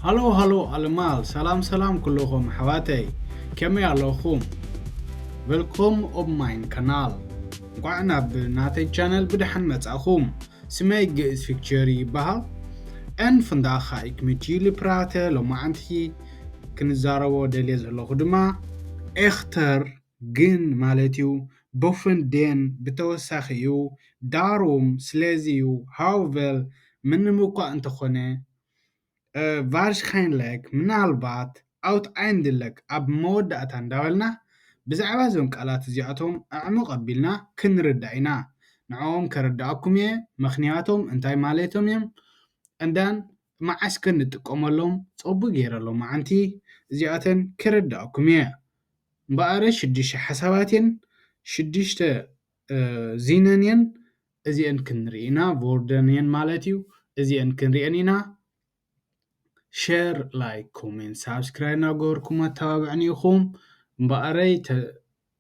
هلو هلو المال سلام كلكم حواتي كم يالوخم ويلكم اوب ماين كانال قعنا بناتي channel بدحن متأخوم سمي جيز فيكتشري بها ان فنداخا اكمتيلي براته لو ما عندي كنزارو دليز الله خدما اختر جن مالتيو بوفن دين بتوساخيو داروم سلازيو هاوفل من موقع انت خونه waarschijnlijk ምናልባት outeindelik ኣብ መወዳእታ እንዳበልና ብዛዕባ እዞም ቃላት እዚኣቶም ኣዕሙቕ ኣቢልና ክንርዳእ ኢና ንዖም ከረዳእኩም እየ ምክንያቶም እንታይ ማለቶም እዮም እንዳን መዓስ ክንጥቀመሎም ፀቡቅ ገይረሎም ማዓንቲ እዚኣተን ክረዳእኩም እየ እምበኣረ 6 ሓሳባት እየን 6 ዚነን እየን እዚአን ክንርኢ ኢና ቮርደን እየን ማለት እዩ እዚአን ክንሪአን ኢና share like comment subscribe ناقوركم تابعنيكم مباري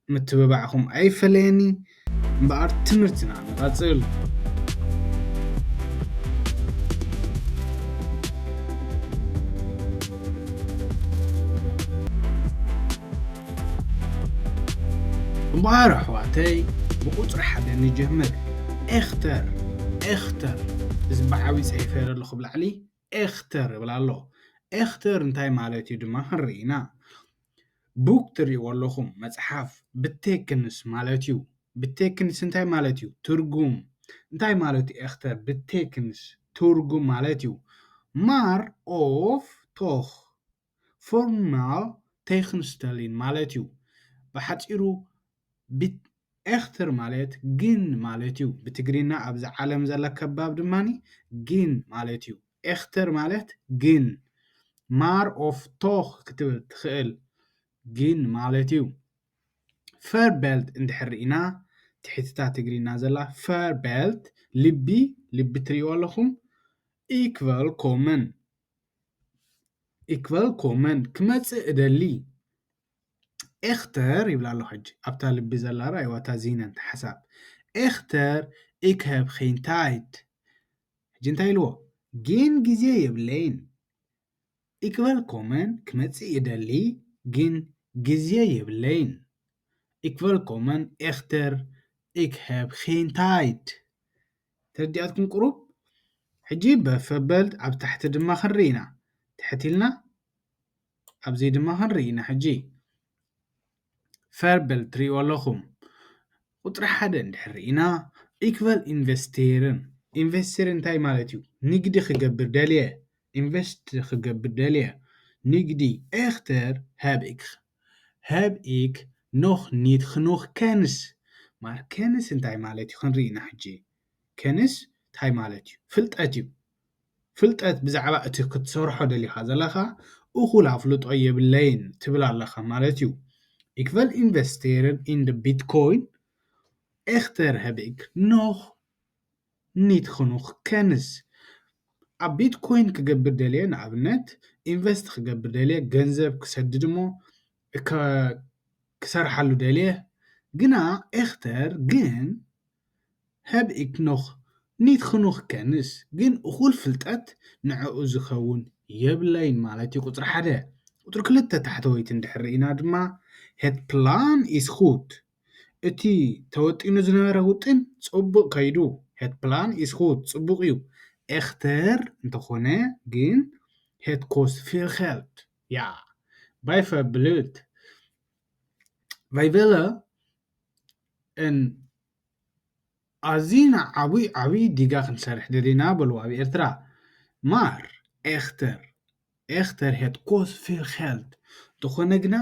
متبعكم اي فلاني مبار تمرتنا نقصل مبار حواتي بقطر حدا نجمل اختر زبعاوي سيفير اللي خبل علي اختر بلا الله اختر انتاي مالتي دما هرينا بوك تري واللهم مصحف بتكنس مالتيو بتكنس انتاي مالتيو ترجم انتاي مالتي اختر بتكنس ترجم مالتيو مار اوف توخ فورمال تيخنستالين مالتيو بحصيرو اختر مالت جن مالتيو بتجرينا ابز عالم زلا كباب دماني جن مالتيو اختر مالت جن مار اوف توخ كتبت تخيل جن مالتيو فيربلت اندحرينا تحتتا تجرينا زلا فيربلت لبي تريو لكم equal common كمص ادلي اختر يبلا له حج ابتا لبي زلا راي واتا زينن حساب اختر اكهب خينتايت جنتايلو جين جزيه يبلين equal common كمص ادلي جين جزيه يبلين equal common اختر اكهب خينتايت تردياتكم قروب حجيب بفبلت اب تحت دما خرينا تحتيلنا اب زي دما خرينا حجي فربل تري واللهم قطر حدا ندحرينا equal investor انتاي مالتيو نقدي خقبر داليه invest خقبر داليه نقدي اختر هاب نوخ نيت خنوخ كنس مار كنس انتاي مالتيو خنرينا حجي كنس تاي مالتيو فلطت بزعبا اتي كتسورحو دليخا زلخا اخول افلط يبلين تبلا لخا مالتيو equal investered in the bitcoin اختر هبك نوخ نيت خنوخ كنس اب بيتكوين كقبر دليه نعبنت invest كقبر دليه جنزب كسددمو كسرحلو دليه قنا اختر جن هبك نوخ نيت خنوخ كنس جن اخول فلطت نعو زخون يبلين مالتي قطر حدا قطر كلتا تحتويت اندحرينا دما het plan is goed እቲ ተወጢኑ ዝነበረ ውጥን ጽቡቕ ከይዱ het plan is goed ጽቡቕ እዩ echter እንተኾነ ግን het kost veel geld ja bijvoorbeeld wij willen een azina ዓብይ ዲጋ ክንሰርሕ ደሊና በልዋ ኣብ ኤርትራ maar echter het kost veel geld እንተኾነ ግና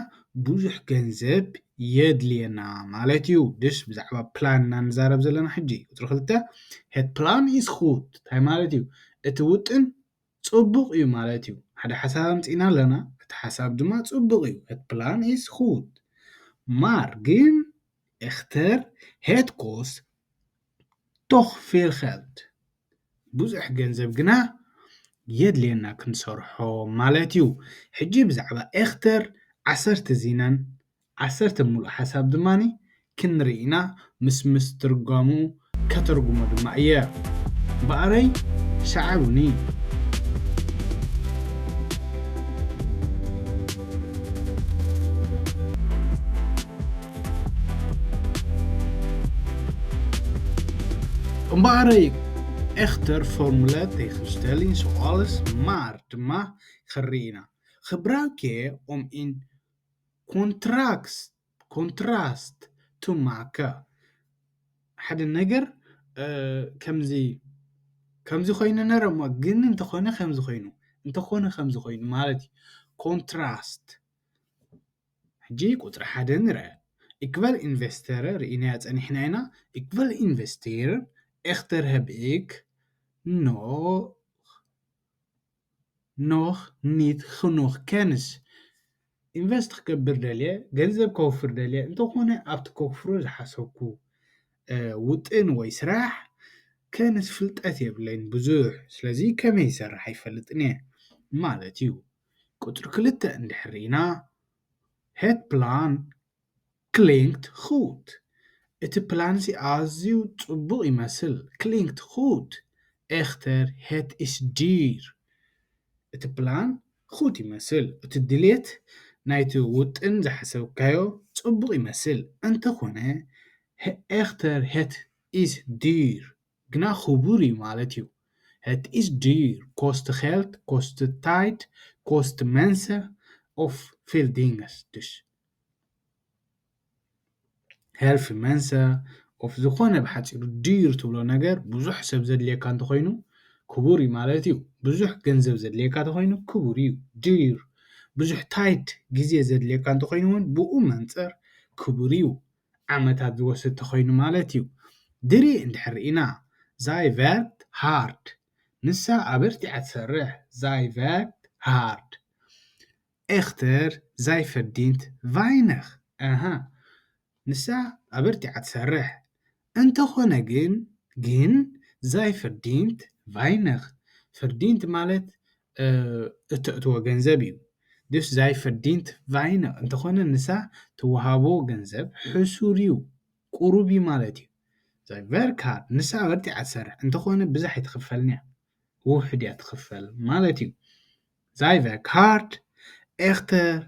ብዙሕ ገንዘብ የድልየና ማለት እዩ ድስ ብዛዕባ ፕላንና ንዛረብ ዘለና ሕጂ ቁጥሪ 2 het plan is goed እንታይ ማለት እዩ እቲ ውጥን ጽቡቕ እዩ ማለት እዩ ሓደ ሓሳብ ኣምፂና ኣለና እቲ ሓሳብ ድማ ጽቡቕ እዩ het plan is goed maar ግን echter het kost toch veel geld ብዙሕ ገንዘብ ግና የድልየና ክንሰርሖ ማለት እዩ ሕጂ ብዛዕባ echter 10 ዚናን 10 ሙሉእ ሓሳብ ድማኒ ክንርኢና ምስ ትርጓሙ ከተርጉሙ ድማ እየ በኣረይ شعبني أمباري اختر فورمولا tegenstelling zoals maar ما خرينا خبراكي in contrast to معك حد النجر كمزي خوينا نرى ما جن انت خوينا خمزي خوينو انت خونا خمزي خوينو مالتي contrast حجي قطر حدا نرى equal investor رئينا يعني احنا هنا equal investor اختر هبئك nog niet genoeg kennis invest كبر دليا جنزب كوفر دليا انت خونا ابت كوفرو زحسوكو وطن ወይ ስራሕ كانت ፍልጠት የብለይን ብዙሕ ስለዚ ከመይ ይሰርሕ ኣይፈልጥን እየ ማለት እዩ ቁጥሪ 2 እንድሕር ኢና het plan klinkt goed እቲ ፕላን ኣዝዩ ጽቡቕ ይመስል klinkt goed echter het is duur እቲ ፕላን goed ይመስል እቲ ድሌት ናይቲ ውጥን ዝሓሰብካዮ ጽቡቕ ይመስል እንተኾነ echter het is duur ግና ክቡር እዩ ማለት እዩ het is duur kost geld kost tijd kost mensen of veel dingen dus heel veel mensen of ዝኾነ ብሓፂሩ duur ትብሎ ነገር ብዙሕ ሰብ ዘድልየካ እንተኾይኑ ክቡር እዩ ማለት እዩ ብዙሕ ገንዘብ ዘድልየካ እንተኾይኑ ክቡር እዩ duur ብዙሕ ታይት ግዜ ዘድልየካ እንተኾይኑ እውን ብኡ መንፅር ክቡር እዩ ዓመታት ዝወስድ እንተኾይኑ ማለት እዩ ድሪ እንድሕር ኢና zij werkt hard ንሳ ኣበርቲዓ ትሰርሕ zij werkt hard echter zij verdient weinig ንሳ ኣበርቲዓ ትሰርሕ እንተኾነ ግን zij verdient weinig verdient ማለት እትእትዎ ገንዘብ እዩ dus zij verdient weinig እንተኾነ ንሳ ትወሃቦ ገንዘብ ሕሱር እዩ ቁሩብ እዩ ማለት እዩ zij werkt hard ንሳ ኣበርቲዓ ትሰርሕ እንተኾነ ብዙሕ ኣይትኽፈልን እያ ውሕድ እያ ትኽፈል ማለት እዩ zij werkt hard echter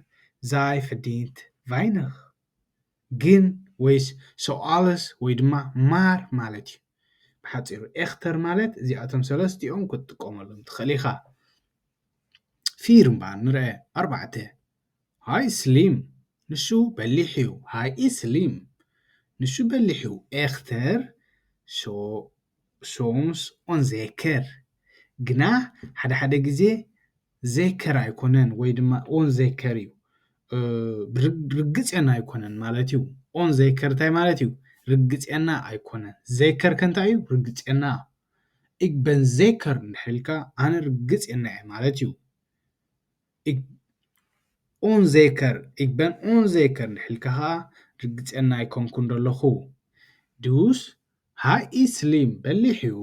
zij verdient weinig ግን ወይስ zoals ወይ ድማ maar ማለት እዩ ብሓፂሩ echter ማለት እዚኣቶም ሰለስቲኦም ክትጥቀመሎም ትኽእል ኢኻ ፊርምባ ንርአ 4 ሃይ ስሊም ንሱ በሊሕ እዩ ሃይ ስሊም ንሱ በሊሕ እዩ echter soms onzeker ግና ሓደ ግዜ zeker ኣይኮነን ወይ ድማ onzeker እዩ ርግፅና ኣይኮነን ማለት እዩ onzeker እንታይ ማለት እዩ ርግፅና ኣይኮነን zeker ከንታይ እዩ ርግፅና ik ben zeker ንሕልካ ኣነ ርግፅና እየ ማለት እዩ ik ben onzeker ንሕልካ ኸዓ ርግፅና ኣይኮንኩን ዘለኹ dus ሃይ ስሊም በሊሕ እዩ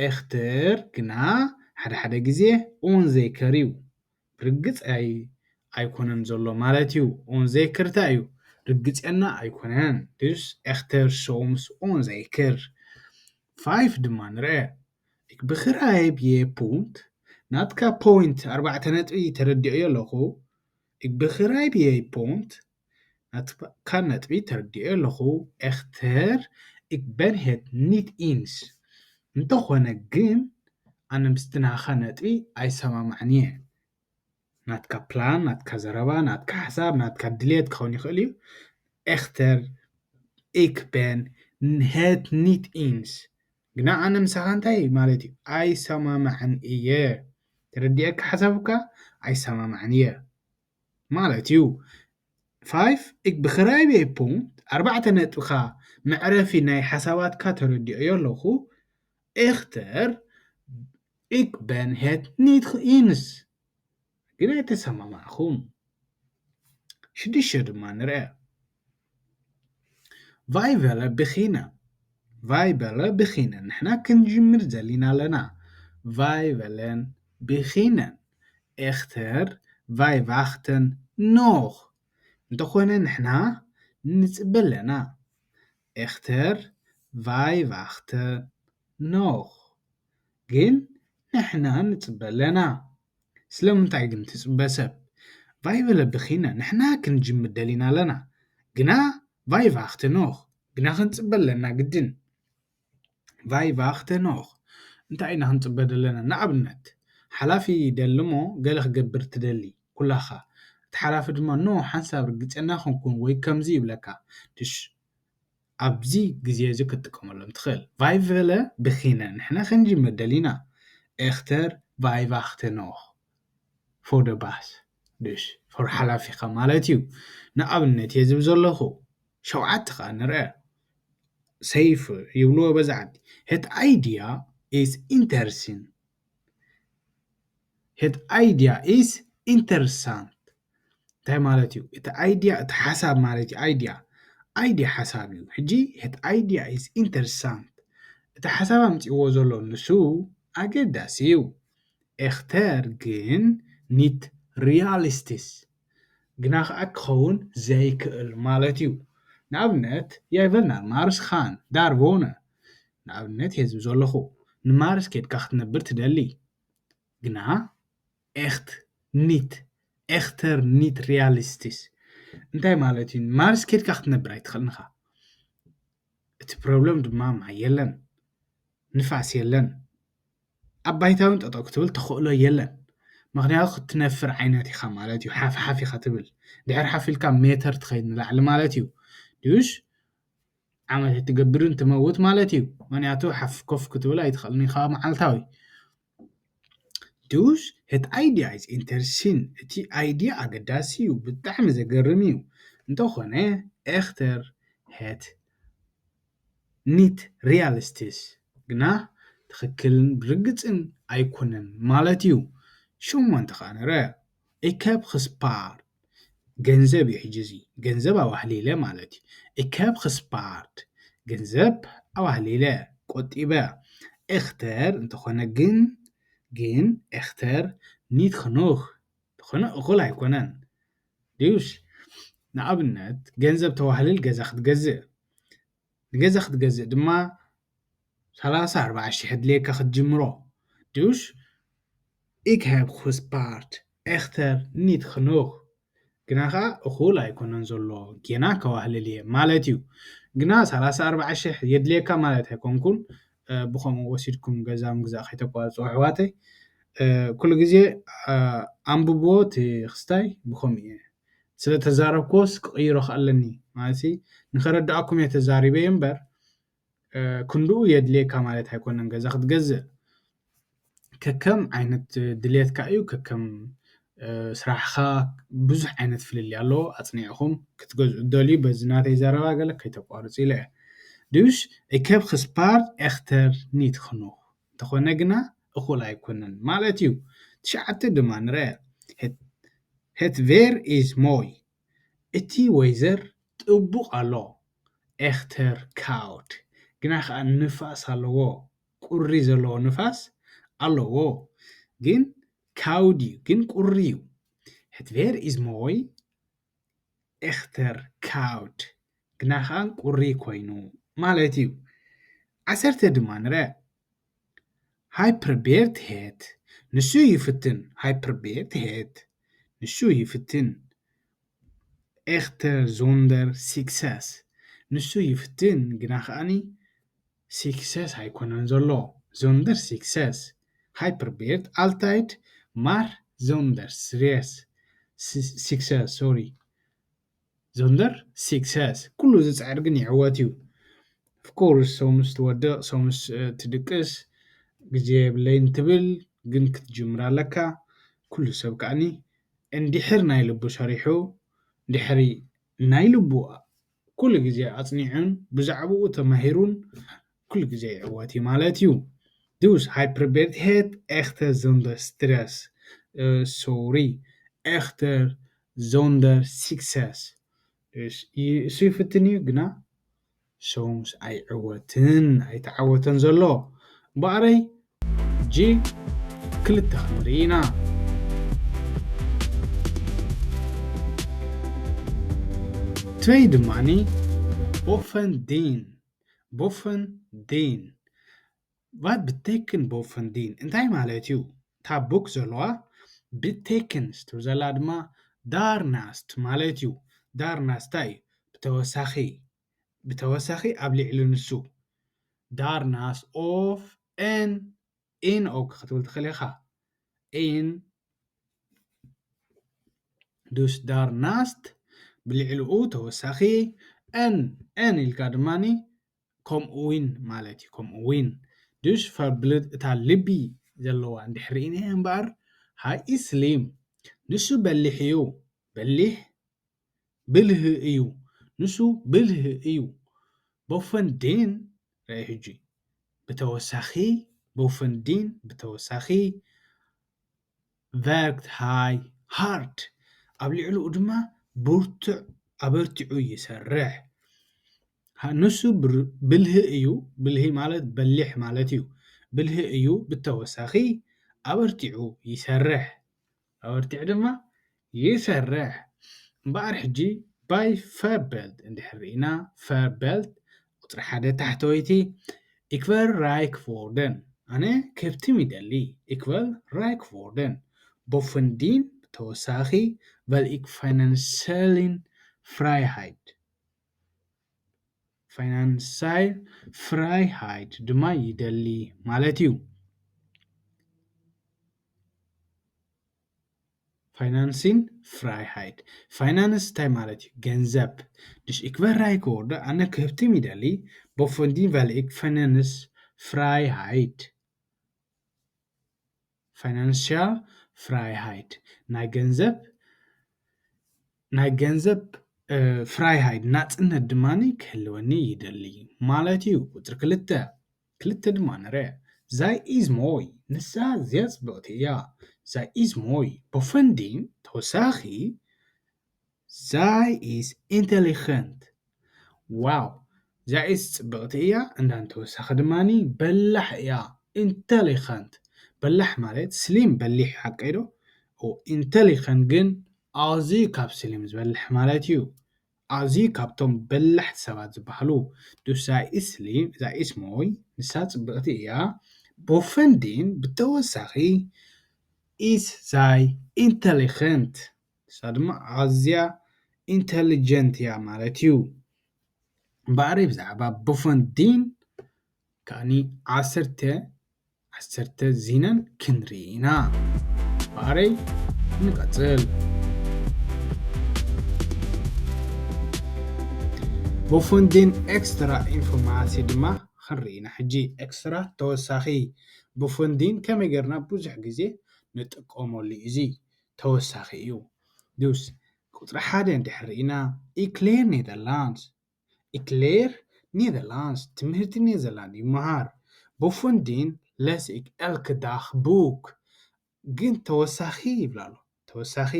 echter ግና ሓደ ግዜ onzeker እዩ ርግፅ ኣይኮነን ዘሎ ማለት እዩ onzeker እንታይ እዩ ርግፅና ኣይኮነን dus echter soms onzeker 5 ድማ ንርአ ik begrijp je punt ናትካ ፖይንት 4 ነጥቢ ተረዲኦ ኣለኹ ik begrijp je punt ናትካ ነጥቢ ተረዲኦ ኣለኹ echter ik ben het niet eens እንተኾነ ግን ኣነ ምስቲ ናኻ ነጥቢ ኣይሰማማዕን እየ ናትካ ፕላን ናትካ ዘረባ ናትካ ሓሳብ ናትካ ድሌት ክኸውን ይኽእል እዩ echter ik ben het niet eens ግና ኣነ ምሳኻ እንታይ ማለት እዩ ኣይሰማማዕን እየ ተረዲአካ ሓሳብካ ኣይሰማማዕን እየ ማለት እዩ 5 ik begrijp je punt 4 ነጥብኻ መዕረፊ ናይ ሓሳባትካ ተረዲኦ ኣለኹ echter ik ben het niet eens ግና ኣይተሰማማዕኹም 6 ድማ ንርአ wij willen beginnen ንሕና ክንጅምር ዘሊና ኣለና wij willen beginnen echter wij wachten nog እንተኾነ ንሕና ንፅበ ኣለና echter wij wachten nog ግን ንሕና ንፅበ ኣለና ስለምንታይ ግን ትፅበ ሰብ wij willen beginnen ንሕና ክንጅምር ደሊና ኣለና ግና wij wachten nog ግና ክንፅበ ኣለና ግድን ቫይቫኽተ ኖኽ እንታይ ኢና ክንፅበ ዘለና ንኣብነት ሓላፊ ደልሞ ገለ ክገብር ትደሊ ኩላኻ እቲ ሓላፊ ድማ ኖ ሓንሳብ ርግፀና ክንኩን ወይ ከምዚ ይብለካ ድሽ ኣብዚ ግዜ እዚ ክትጥቀመሎም ትኽእል ቫይቨለ ብኺነ ንሕና ክንጅምር ደሊና ኤኽተር ቫይቫኽተ ኖኽ ፎር ደ ባስ ድሽ ፎር ሓላፊኻ ማለት እዩ ንኣብነት እየ ዝብል ዘለኹ ሸውዓተ ከዓ ንርአ ሰይፍ ይብልዎ በዛ ዓዲ het idea is interesting het idea is interessant እንታይ ማለት እዩ እቲ አይዲያ እቲ ሓሳብ ማለት እዩ አይዲያ ሓሳብ እዩ ሕጂ het idea is interessant እቲ ሓሳብ ኣምፂዎ ዘሎ ንሱ ኣገዳሲ እዩ ኤኽተር ግን ኒት ሪያሊስቲስ ግና ከዓ ክኸውን ዘይክእል ማለት እዩ ንኣብነት ያይበልና ማርስ ካን ዳር ቦነ ንኣብነት የዝብ ዘለኹ ንማርስ ኬድካ ክትነብር ትደሊ ግና ኤኽተር ኒት ሪያሊስቲስ እንታይ ማለት እዩ ማርስ ኬድካ ክትነብር ኣይትኽእልን ኢኻ እቲ ፕሮብለም ድማ ማይ የለን ንፋስ የለን ኣብ ባይታውን ጠጠው ክትብል ተኽእሎ የለን ምክንያቱ ክትነፍር ዓይነት ኢኻ ማለት እዩ ሓፍሓፍ ኢኻ ትብል ድሕሪ ሓፊልካ ሜተር ትኸይድ ንላዕሊ ማለት እዩ ድዩሽ ዓመት ትገብርን ትመውት ማለት እዩ ምክንያቱ ሓፍ ኮፍ ክትብል ኣይትኽእልን ኢኻ መዓልታዊ ድዩሽ het idea is interesting እቲ አይዲያ ኣገዳሲ እዩ ብጣዕሚ ዘገርም እዩ እንተኾነ ኤኽተር het ኒት ሪያሊስቲስ ግና ትኽክልን ብርግፅን ኣይኮነን ማለት እዩ ሸሞንተ ከዓ ንርአ ik heb gespaard ገንዘብ እዩ ሕጂ እዚ ገንዘብ ኣዋህሊለ ማለት እዩ ik heb gespaard ገንዘብ ኣዋህሊለ ቆጢበ ኤኽተር እንተኾነ ግን ኤኽተር ኒት genoeg ትኾነ እኹል ኣይኮነን ድዩሽ ንኣብነት ገንዘብ ተዋህልል ገዛ ክትገዝእ ንገዛ ክትገዝእ ድማ 30-40 ሺሕ ድልየካ ክትጅምሮ ድዩሽ ik heb gespaard ኤኽተር ኒት genoeg ግና ከዓ እኹል ኣይኮነን ዘሎ ጌና ከዋህልል እየ ማለት እዩ ግና 30-40 ሺሕ የድልየካ ማለት ኣይኮንኩን ብኸምኡ ወሲድኩም ገዛ ምግዛእ ከይተቋርፁ ኣሕዋተይ ኩሉ ግዜ ኣንብቦ እቲ ክስታይ ብኸምኡ እየ ስለተዛረብኮስ ክቕይሮ ከኣለኒ ማለት ንኸረዳእኩም እየ ተዛሪበ እምበር ክንድኡ የድልየካ ማለት ኣይኮነን ገዛ ክትገዝእ ከከም ዓይነት ድልየትካ እዩ ከከም ስራሕኻ ብዙሕ ዓይነት ፍልሊ ኣለዎ ኣፅኒዕኹም ክትገዝኡ ደልዩ በዚ ናተይ ዘረባ ገለ ከይተቋርፅ ኢለ እየ ድዩሽ ik heb gespaard ኤኽተር ኒት genoeg እንተኾነ ግና እኹል ኣይኮነን ማለት እዩ ትሽዓተ ድማ ንርአ het weer is mooi እቲ ወይዘር ጥቡቕ ኣሎ ኤኽተር koud ግና ከዓ ንፋስ ኣለዎ ቁሪ ዘለዎ ንፋስ ኣለዎ ግን koud እዩ ግን ቁሪ እዩ het weer is mooi ኤኽተር koud ግና ከዓ ቁሪ ኮይኑ ማለት እዩ ዓሰርተ ድማ ንርአ ሃይፐርቤርት het ንሱ ይፍትን ሃይፐርቤርት het ንሱ ይፍትን ኤኽተር ዞንደር ሲክሰስ ንሱ ይፍትን ግና ከዓኒ ሲክሰስ ኣይኮነን ዘሎ ዞንደር ሲክሰስ ሃይፐርቤርት ኣልታይድ ማር ዞንደር ሲክሰስ ሶሪ ዞንደር ሲክሰስ ኩሉ ዝፅዕር ግን ይዕወት እዩ ፍኮርስ ሶምስ ትወድቕ ሶምስ ትድቅስ ግዜ የብለይን ትብል ግን ክትጅምር ኣለካ ኩሉ ሰብ ከዓኒ እንድሕር ናይ ልቡ ሰሪሑ ድሕሪ ናይ ልቡ ኩሉ ግዜ ኣፅኒዑን ብዛዕባኡ ተማሂሩን ኩሉ ግዜ ይዕወት እዩ ማለት እዩ ድዩስ ሃይፐርቤርት het ኤኽተር ዞንደር ስትረስ ሶሪ ኤኽተር ዞንደር ሲክሰስ እሱ ይፍትን እዩ ግና ሶምስ ኣይዕወትን ኣይተዓወተን ዘሎ በዕረይ ጂ ክልተ ክንርኢ ኢና ትበይ ድማኒ ቦፈንዲን vad betekent ቦፈንዲን እንታይ ማለት እዩ እታ ቡክ ዘለዋ ብቴክንስ ትብል ዘላ ድማ ዳርናስት ማለት እዩ ዳርናስታ እዩ ብተወሳኺ ኣብ ልዕሊ ንሱ daarnaast of en in ook ክትብል ትኽእል ኢኻ in dus daarnaast ብልዕሊኡ ተወሳኺ en ኢልካ ድማኒ ከምኡ ውን ማለት እዩ ከምኡ ውን dus ፈብልጥ እታ ልቢ ዘለዋ እንድሕር ርኢና እምበር ሃይ ኢዝ ስሊም ንሱ በሊሕ እዩ በሊሕ ብልህ እዩ ንሱ ብልህ እዩ ቦፈንዲን ራእይ ሕጂ ብተወሳኺ ቦፈንዲን ብተወሳኺ werkt hij hard ኣብ ልዕሊኡ ድማ ብርቱዕ ኣበርቲዑ ይሰርሕ ንሱ ብልህ እዩ ብልህ ማለት በሊሕ ማለት እዩ ብልህ እዩ ብተወሳኺ ኣበርቲዑ ይሰርሕ ኣበርቲዑ ድማ ይሰርሕ እምበኣር ሕጂ ባይ ፈርቤልት እንድሕር ርኢና ፈርቤልት ቁፅሪ 1 ታሕተወይቲ ik wil rijk worden ኣነ ከብትም ይደሊ ik wil rijk worden bovendien ተወሳኺ wil ik financiële vrijheid ድማ ይደሊ ማለት እዩ financing vrijheid finance እንታይ ማለት እዩ ገንዘብ dus ik wil rijk worden ኣነ ከብትም ይደሊ bovendien wil ik financial vrijheid ናይ ገንዘብ vrijheid ናጽነት ድማኒ ክህልወኒ ይደሊ ማለት እዩ ቁጽሪ 2 ድማ ንርአ zij is mooi ንሳ ኣዝያ ጽብቕቲ እያ zij is mooi bovendien ተወሳኺ zij is intelligent ዋው zij is ጽብቕቲ እያ እንዳንተወሳኺ ድማኒ በላሕ እያ intelligent በላሕ ማለት ስሊም በሊሕ ሓቀይዶ intelligent ግን ኣዝዩ ካብ ስሊም ዝበልሕ ማለት እዩ ኣዝዩ ካብቶም በላሕቲ ሰባት ዝበሃሉ dus zij is slim zij is mooi ንሳ ጽብቕቲ እያ bovendien ብተወሳኺ is zij intelligent ንሳ ድማ ኣዝያ intelligent እያ ማለት እዩ እምበኣር ብዛዕባ bovendien ከዓኒ 10 ዚነን ክንርኢ ኢና እምበኣረይ ንቀጽል bovendien extra informatie ድማ ክንርኢና ሕጂ ኤክስትራ ተወሳኺ bovendien ከመይ ጌርና ብዙሕ ግዜ ንጥቀመሉ እዚ ተወሳኺ እዩ dus ቁጽሪ 1 እንድሕር ርኢና ኢክሌር ኔዘርላንድስ ትምህርቲ ኔዘርላንድ ይመሃር bovendien les ik elke dag boek ግን ተወሳኺ ይብላሉ ተወሳኺ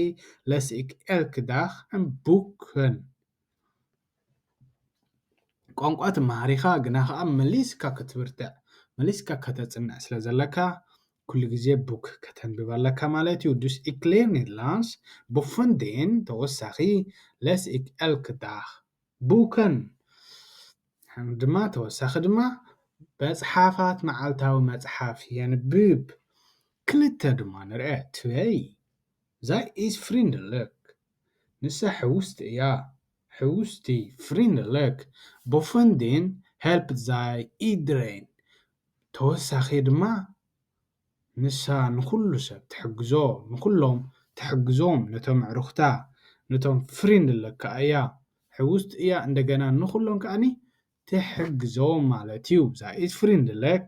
les ik elke dag een boeken ቋንቋ ትመሃሪኻ ግና ከዓ መሊስካ ክትብርትዕ መሊስካ ከተጽንዕ ስለ ዘለካ ኩሉ ግዜ ቡክ ከተንብብ ኣለካ ማለት እዩ dus ik leer Nederlands bovendien ተወሳኺ les ik elke dag boeken ድማ ተወሳኺ ድማ መጽሓፋት መዓልታዊ መጽሓፍ የንብብ 2 ድማ ንርአ 2 zij is vriendelijk ንሳ ሕውስቲ እያ ሕውስቲ vriendelijk bovendien helpt zij iedereen ተወሳኺ ድማ ንሳ ንኩሉ ሰብ ትሕግዞ ንኩሎም ትሕግዞም ነቶም ዕሩኽታ ነቶም vriendelijk እያ ሕውስቲ እያ እንደገና ንኩሎም ከዓኒ ትሕግዞም ማለት እዩ zij is vriendelijk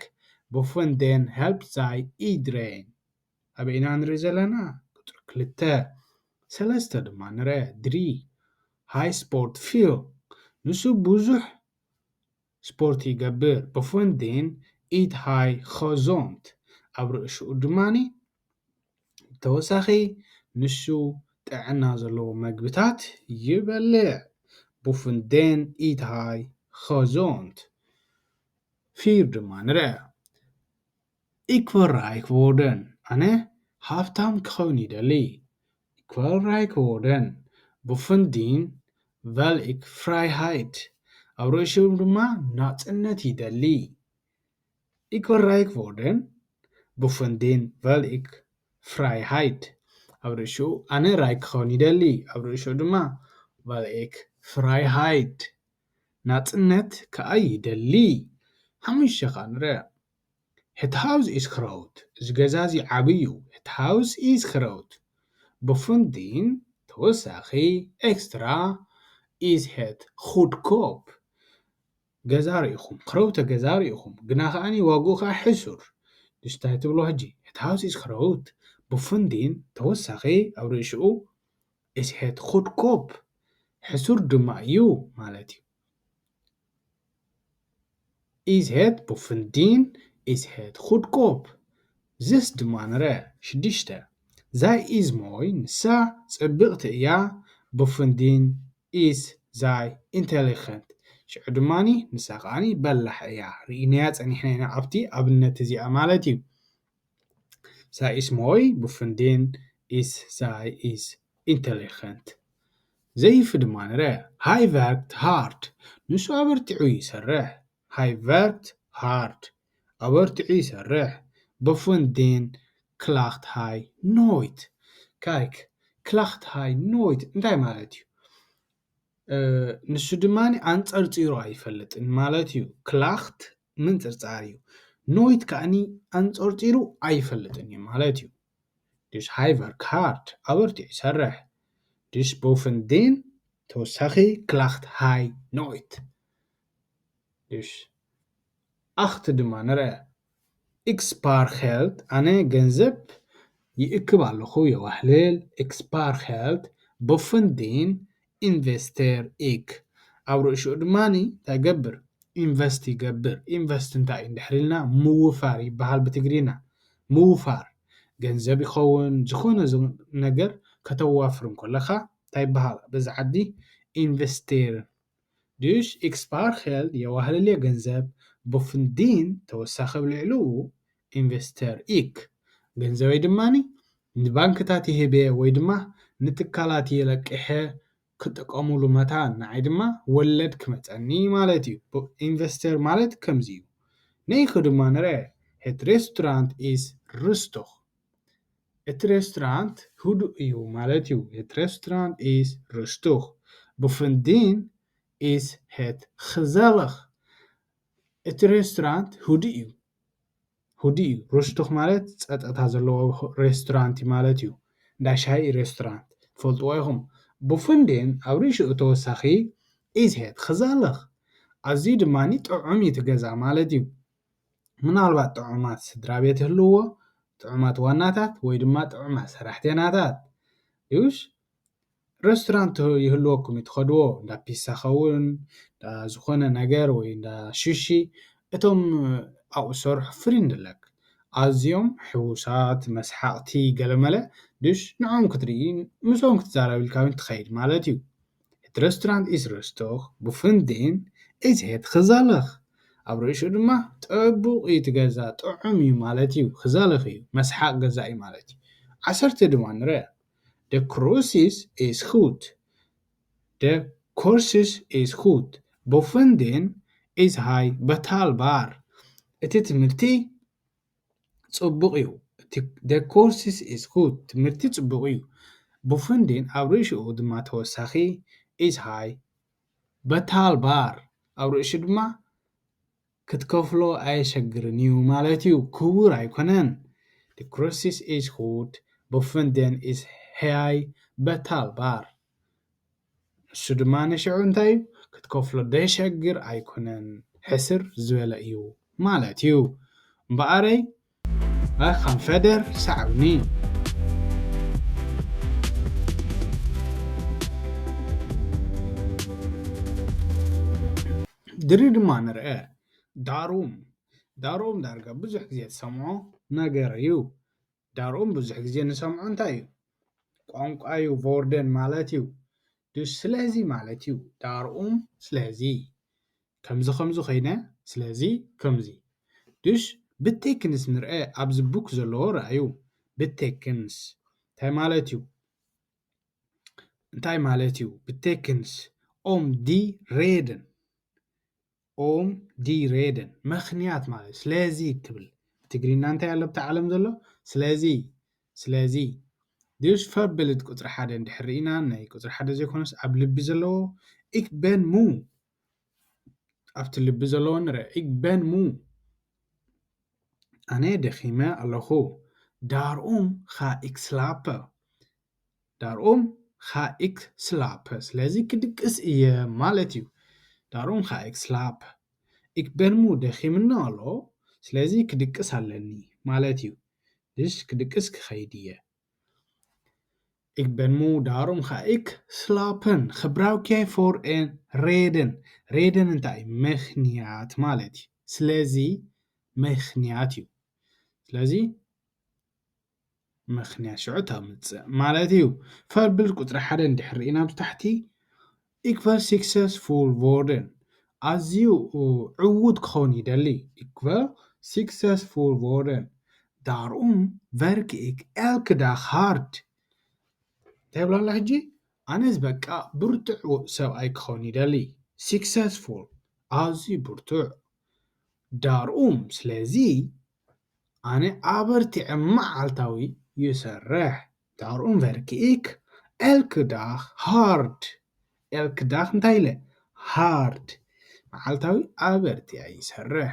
bovendien helpt zij iedereen ኣበይና ንርኢ ዘለና ቁጥሪ 2 3 ድማ ንርአ 3 ሃይ ስፖርት ፊል ንሱ ብዙሕ ስፖርት ይገብር bovendien eet hij gezond ኣብ ርእሽኡ ድማኒ ተወሳኺ ንሱ ጥዕና ዘለዎ ምግብታት ይበልዕ bovendien eet hij gezond 4 ድማ ንርአ ik wil rijk worden ኣነ ሃብታም ክኸውን ይደሊ ik wil rijk worden bovendien wil ik vrijheid ኣብ ርእሽኡ ድማ ናጽነት ይደሊ ik wil rijk worden bovendien wil ik vrijheid ኣብ ርእሽኡ ኣነ ራይክ ክኸውን ይደሊ ኣብ ርእሽኡ ድማ wil ik vrijheid ናጽነት ከዓ ይደሊ ሓሙሽተ ኸ ንሪአ het huis is groot እዚ ገዛ እዚ ዓብይ እዩ het huis is groot bovendien ተወሳኺ ኤክስትራ is het goedkoop ገዛ ርኢኹም ክረውተ ገዛ ርኢኹም ግና ከዓኒ ዋግኡ ከዓ ሕሱር dus እንታይ ትብሎ ሕጂ het huis is groot bovendien ተወሳኺ ኣብ ርእሽኡ is het goedkoop ሕሱር ድማ እዩ ማለት እዩ is het bovendien is het goedkoop zes ድማ ንሪአ ሽዱሽተ zij is mooi ንሳ ፅብቕቲ እያ bovendien is zij intelligent ሽዑ ድማኒ ንሳ ከዓኒ በላሕ እያ ርኢናያ ፀኒሕና ኢና ኣብቲ ኣብነት እዚኣ ማለት እዩ zij is mooi bovendien is zij is intelligent ዘይፍ ድማ ንሪአ hij werkt hard ንሱ ኣበርቲዑ ይሰርሕ hij werkt hard ኣበርቲዑ ይሰርሕ bovendien klaagt hij nooit kijk klaagt hij nooit እንታይ ማለት እዩ ንሱ ድማኒ ኣንፀርፂሩ ኣይፈልጥን ማለት እዩ ክላኽት ምንፅርፃር እዩ ኖይት ከዓኒ ኣንፀርፂሩ ኣይፈልጥን እዩ ማለት እዩ dus hij werkt hard ኣበርቲዑ ይሰርሕ dus bovendien ተወሳኺ klaagt hij nooit dus ኣኽቲ ድማ ንሪአ ik spaar geld ኣነ ገንዘብ ይእክብ ኣለኹ የዋህልል ik spaar geld bovendien investeer ik ኣብ ርእሽኡ ድማኒ እንታይ ይገብር ኢንቨስት ይገብር ኢንቨስት እንታይ እዩ እንድሕር ኢልና ምውፋር ይበሃል ብትግርኛ ምውፋር ገንዘብ ይኸውን ዝኾነ ነገር ከተዋፍር ከለኻ እንታይ ይበሃል በዚ ዓዲ ኢንቨስቴር dus ik spaar geld የዋህልል እየ ገንዘብ bovendien ተወሳኺ ብልዕሉ ኢንቨስተር ik ገንዘበይ ድማኒ ንባንክታት ይህበ ወይ ድማ ንትካላት የለቅሐ ክጥቀሙሉ መታ ንዓይ ድማ ወለድ ክመፀኒ ማለት እዩ ኢንቨስተር ማለት ከምዚ እዩ ነይኸ ድማ ንሪአ het restaurant is rustig እቲ ሬስቶራንት ህዱእ እዩ ማለት እዩ het restaurant is rustig bovendien is het gezellig እቲ ሬስቶራንት ህዱእ እዩ ህዱእ እዩ rustig ማለት ፀጥታ ዘለዎ ሬስቶራንት ማለት እዩ እንዳ ሻሂ ሬስቶራንት ትፈልጥዎ ኢኹም bovendien ኣብ ርእሽኡ ተወሳኺ is het gezellig ኣዝዩ ድማኒ ጥዑም እዩ እቲ ገዛ ማለት እዩ ምናልባት ጥዑማት ስድራ ቤት ይህልዎ ጥዑማት ዋናታት ወይ ድማ ጥዑማት ሰራሕተኛታት dus ሬስቶራንት ይህልወኩም ትኸድዎ እንዳ ፒሳ ኸውን ዝኾነ ነገር ወይ እንዳ ሽሺ እቶም ኣብኡ ዝሰርሑ ፍሪንድለክ ኣዝዮም ሕዉሳት መስሓቕቲ ገለመለ dus ንዖም ክትርኢ ምስኦም ክትዛረብ ኢልካ እውን ትኸይድ ማለት እዩ het restaurant is rustig bovendien is het gezellig ኣብ ርእሽኡ ድማ ጥቡቕ እዩ እቲ ገዛ ጥዑም እዩ ማለት እዩ gezellig እዩ መስሓቕ ገዛ እዩ ማለት እዩ ዓሰርተ ድማ ንሪአ de cursus is goed de cursus is goed bovendien is hij betaalbaar እቲ ትምህርቲ ፅቡቕ እዩ de cursus is goed ትምህርቲ ፅቡቕ እዩ bovendien ኣብ ርእሽኡ ድማ ተወሳኺ is hij betaalbaar ኣብ ርእሹ ድማ ክትከፍሎ ኣየሸግርን እዩ ማለት እዩ ክቡር ኣይኮነን de cursus is goed bovendien is hij betaalbaar እሱ ድማ ንሽዑ እንታይ እዩ ክትከፍሎ ደየሸግር ኣይኮነን ሕስር ዝበለ እዩ ማለት እዩ እምበኣረይ ከም ፈደር ሳዕብኒ ድሪ ድማ ንርአ ዳሩም ዳርጋ ብዙሕ ግዜ ትሰምዖ ነገር እዩ ዳሩም ብዙሕ ግዜ ንሰምዖ እንታይ እዩ ቋንቋ እዩ ቮርደን ማለት እዩ dus ስለዚ ማለት እዩ ዳርኡም ስለዚ ከምዚ ኸይነ ስለዚ ከምዚ dus ብቴክንስ ንርአ ኣብዚ ቡክ ዘለዎ ረኣዩ ብቴክንስ እንታይ ማለት እዩ ብቴክንስ ኦም ዲ ሬድን ምኽንያት ማለት ስለዚ ትብል ትግርኛ እንታይ ኣሎ ብቲ ዓለም ዘሎ ስለዚ dus ፈርብልት ቁፅሪ 1 እንድሕር ኢና ናይ ቁፅሪ 1 ዘይኮነስ ኣብ ልቢ ዘለዎ ik ben moe ኣብቲ ልቢ ዘለዎ ንርኢ ik ben moe ኣነ ደኺመ ኣለኹ daarom ga ik slapen daarom ga ik slapen ስለዚ ክድቅስ እየ ማለት እዩ daarom ga ik slapen ik ben moe ደኺምና ኣሎ ስለዚ ክድቅስ ኣለኒ ማለት እዩ dus ክድቅስ ክኸይድ እየ ik ben moe daarom ga ik slapen gebruik jij voor een reden reden እንታይ ምኽንያት ማለት እዩ ስለዚ ምኽንያት እዩ ስለዚ ምኽንያት ሽዑ ተምፅእ ማለት እዩ ፈልብል ቁጥሪ 1 እንድሕር ኢና ብታሕቲ ik wil succesvol worden ኣዝዩ ዕዉት ክኸውን ይደሊ ik wil succesvol worden daarom werk ik elke dag hard እንታይ ብላ ሕጂ ኣነስ በቃ ብርቱዕ ሰብኣይ ክኸውን ይደሊ successful ኣዝዩ ብርቱዕ daarom ስለዚ ኣነ ኣበርቲዐ መዓልታዊ ይሰርሕ daarom werk ik elke dag hard elke dag እንታይ ኢለ hard መዓልታዊ ኣበርቲዐ ይሰርሕ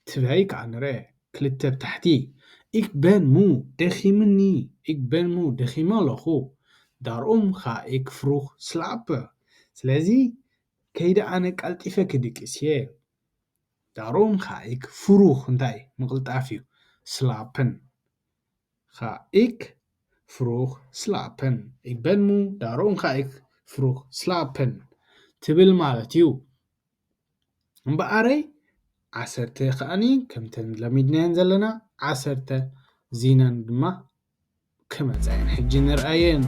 ትበይ ከዓ ንርአ ክልተ ብታሕቲ ik ben moe ደኺምኒ ik ben moe ደኺመ ኣለኹ daarom ga ik vroeg slapen ስለዚ ከይደ ኣነ ቀልጢፈ ክድቅስ እየ daarom ga ik vroeg እንታይ ምቕልጣፍ እዩ slapen ga ik vroeg slapen ik ben moe daarom ga ik vroeg slapen ትብል ማለት እዩ እምበኣረይ 10 ከዓኒ ከምተን ለሚድናየን ዘለና 10 ዚናን ድማ ክመፃየን ሕጂ ንርአየን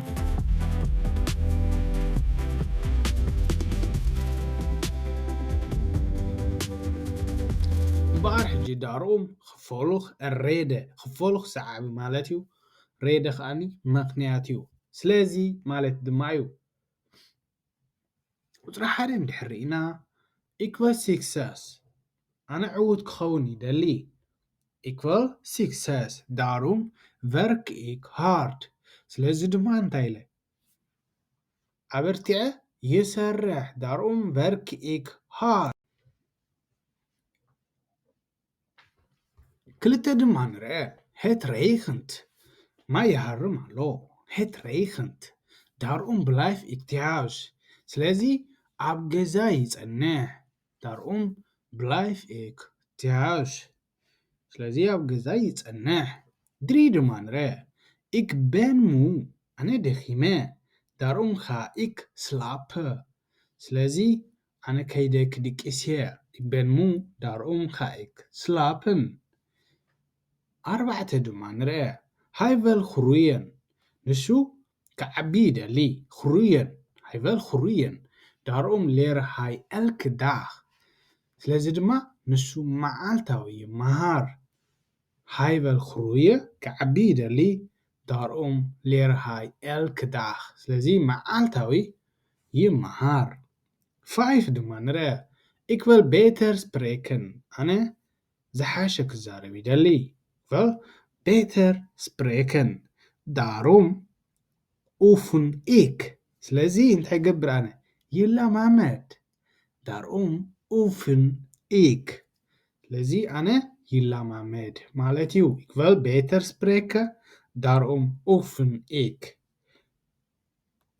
እምበኣር ሕጂ daarom gevolg reden gevolg ሰዓቢ ማለት እዩ reden ከዓኒ ምኽንያት እዩ ስለዚ ማለት ድማ እዩ ቁፅሪ 1 እንድሕር ኢና ik wil succes ኣነ ዕዉት ክኸውን ይደሊ ik wil succes daarom werk ik hard ስለዚ ድማ እንታይ ኢለ ኣበርቲዐ ይሰርሕ daarom werk ik hard ክልተ ድማ ንርአ het regent ማይ ይሃርም ኣሎ het regent daarom blijf ik thuis ስለዚ ኣብ ገዛ ይጸንሕ daarom blijf ik thuis ስለዚ ኣብ ገዛ ይጸንሕ ድሪ ድማ ንርአ ik ben moe ኣነ ደኺመ daarom ga ik slapen ስለዚ ኣነ ከይደ ክድቅስ እየ ik ben moe daarom ga ik slapen ኣርባዕተ ድማ ንርአ hij wil groeien ንሱ ክዓቢ ይደሊ groeien hij wil groeien daarom leer hij elke dag ስለዚ ድማ ንሱ መዓልታዊ ይመሃር hij wil groeien ክዓቢ ይደሊ daarom leer hij elke dag ስለዚ መዓልታዊ ይመሃር 5 ድማ ንርአ ik wil beter spreken ኣነ ዝሓሸ ክዛረብ ይደሊ wil beter spreken daarom oefen ik ስለዚ እንታይ ገብር ኣነ ይለማመድ daarom oefen ik ስለዚ ኣነ ይለማመድ ማለት እዩ ik wil beter spreken daarom oefen ik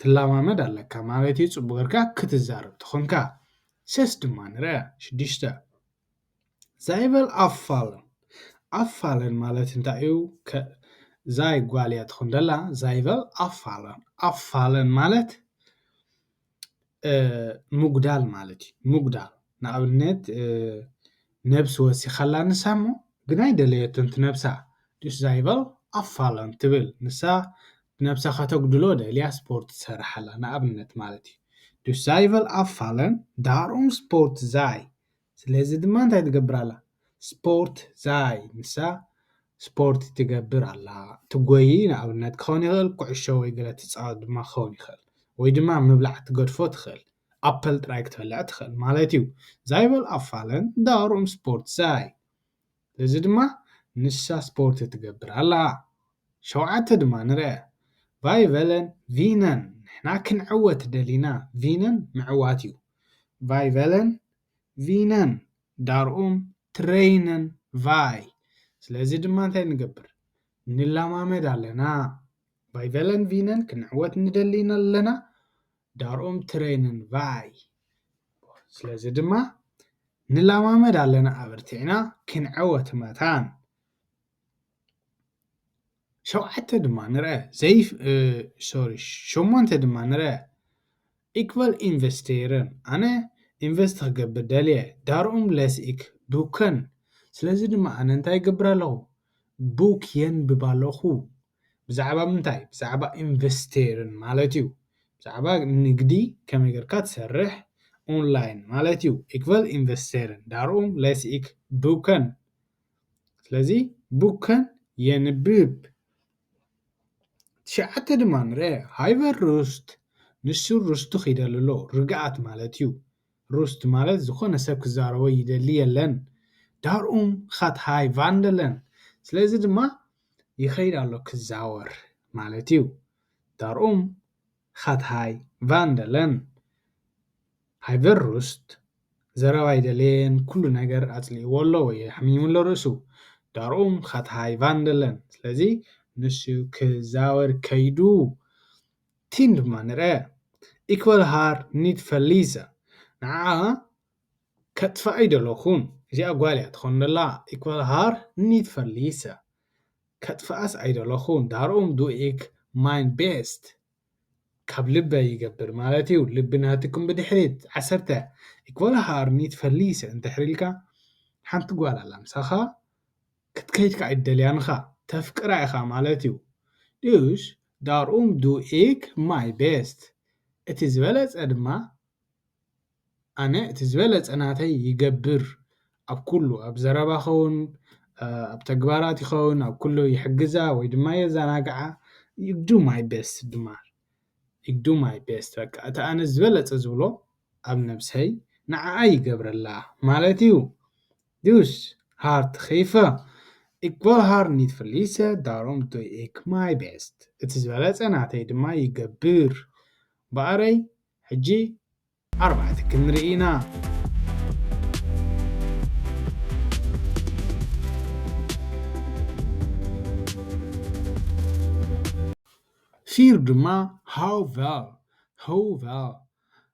ትለማመድ ኣለካ ማለት እዩ ጽቡቕ ጌርካ ክትዛረብ ትኾንካ 6 ድማ ንርአ 6 zij wil afvallen afvallen ማለት እንታይ እዩ ዛይ ጓል እያ ትኾን ደላ zij wil afvallen afvallen ማለት ምጉዳል ማለት እዩ ምጉዳል ንኣብነት ነብሲ ወሲኻላ ንሳ እሞ ግን ኣይደለየትን ትነብሳ dus zij wil afvallen ትብል ንሳ ነብሳ ከተጉድሎ ደልያ ስፖርት ትሰርሕ ኣላ ንኣብነት ማለት እዩ dus zij wil afvallen daarom sport zij ስለዚ ድማ እንታይ ትገብር ኣላ ስፖርት zij ንሳ ስፖርት ትገብር ኣላ ትጎዪ ንኣብነት ክኸውን ይኽእል ኩዕሾ ወይ ገለ ትፃወት ድማ ክኸውን ይኽእል ወይ ድማ ምብላዕ ትገድፎ ትኽእል ኣፕል ጥራይ ክትበልዕ ትኽእል ማለት እዩ zij wil afvallen daarom sport zij እዚ ድማ ንሳ ስፖርት ትገብር ኣላ 7 ድማ ንርአ wij willen winnen ንሕና ክንዕወት ደሊና winnen ምዕዋት እዩ wij willen ቪነን ዳርኦም ትሬይነን ቫይ ስለዚ ድማ እንታይ ንገብር ንላማመድ ኣለና ባይቨለን ቪነን ክንዕወት ንደሊና ኣለና ዳርኦም ትሬይነን ቫይ ስለዚ ድማ ንላማመድ ኣለና ኣበርቲዕና ክንዕወት መታን ሸውዓተ ድማ ንርአ ሸሞንተ ድማ ንርአ ኢኳል ኢንቨስተርን ኣነ ኢንቨስት ክገብር ደልየ ዳርኦም ለስኢክ ቡከን ስለዚ ድማ ኣነ እንታይ ገብር ኣለኹ ቡክ የንብብ ኣለኹ ብዛዕባ ምንታይ ብዛዕባ ኢንቨስተርን ማለት እዩ ብዛዕባ ንግዲ ከመይ ጌርካ ትሰርሕ ኦንላይን ማለት እዩ ኢኳል ኢንቨስተርን ዳርኦም ለስኢክ ቡከን ስለዚ ቡከን የንብብ ሸዓተ ድማ ንርአ ሃይቨር ሩስት ንሱ ሩስቱ ኺደልሎ ርግኣት ማለት እዩ ሩስት ማለት ዝኾነ ሰብ ክዛረቦ ይደሊ የለን ዳርኦም ኻትሃይ ቫንደለን ስለዚ ድማ ይኸይድ ኣሎ ክዛወር ማለት እዩ ዳርኦም ኻትሃይ ቫንደለን ሃይቨር ሩስት ዘረባ ይደልየን ኩሉ ነገር ኣጽሊእዎ ኣሎ ወይ ሕሚሙሎ ርእሱ ዳርኦም ኻትሃይ ቫንደለን ስለዚ ንሱ ክዛወር ከይዱ ቲን ድማ ንርአ ኢኳል ሃር ኒድ ፈሊሰ ንዓ ከጥፋእ ኣይደለኹን እዚኣ ጓል እያ ትኾን ዘላ ኢኳል ሃር ኒድ ፈሊሰ ከጥፋኣስ ኣይደለኹን ዳርኦም ዱኢክ ማይን ቤስት ካብ ልበ ይገብር ማለት እዩ ልቢ ናትኩም ብድሕሪት 10 ኢኳል ሃር ኒድ ፈሊሰ እንድሕር ኢልካ ሓንቲ ጓል ኣላ ምሳኻ ክትከይድካ ኣይትደልያንኻ ተፍቅራ ኢኻ ማለት እዩ ድዩስ ዳርኦም ዱኢክ ማይ ቤስት እቲ ዝበለጸ ድማ ኣነ እቲ ዝበለጸ ናተይ ይገብር ኣብ ኩሉ ኣብ ዘረባ ኸውን ኣብ ተግባራት ይኸውን ኣብ ኩሉ ይሕግዛ ወይ ድማ የዘናግዓ ይግዱ ማይ ቤስት ድማ ይግዱ ማይ ቤስት በቃ እቲ ኣነ ዝበለጸ ዝብሎ ኣብ ነብሰይ ንዓኣ ይገብረላ ማለት እዩ ድዩስ ሃርት ኺፈ ኢኳል ሃር ኒድ ፈሊሰ ዳርኦም ዱኢክ ማይ ቤስት እቲ ዝበለጸ ናተይ ድማ ይገብር በኣረይ ሕጂ 4 ክንርኢና ፊር ድማ how well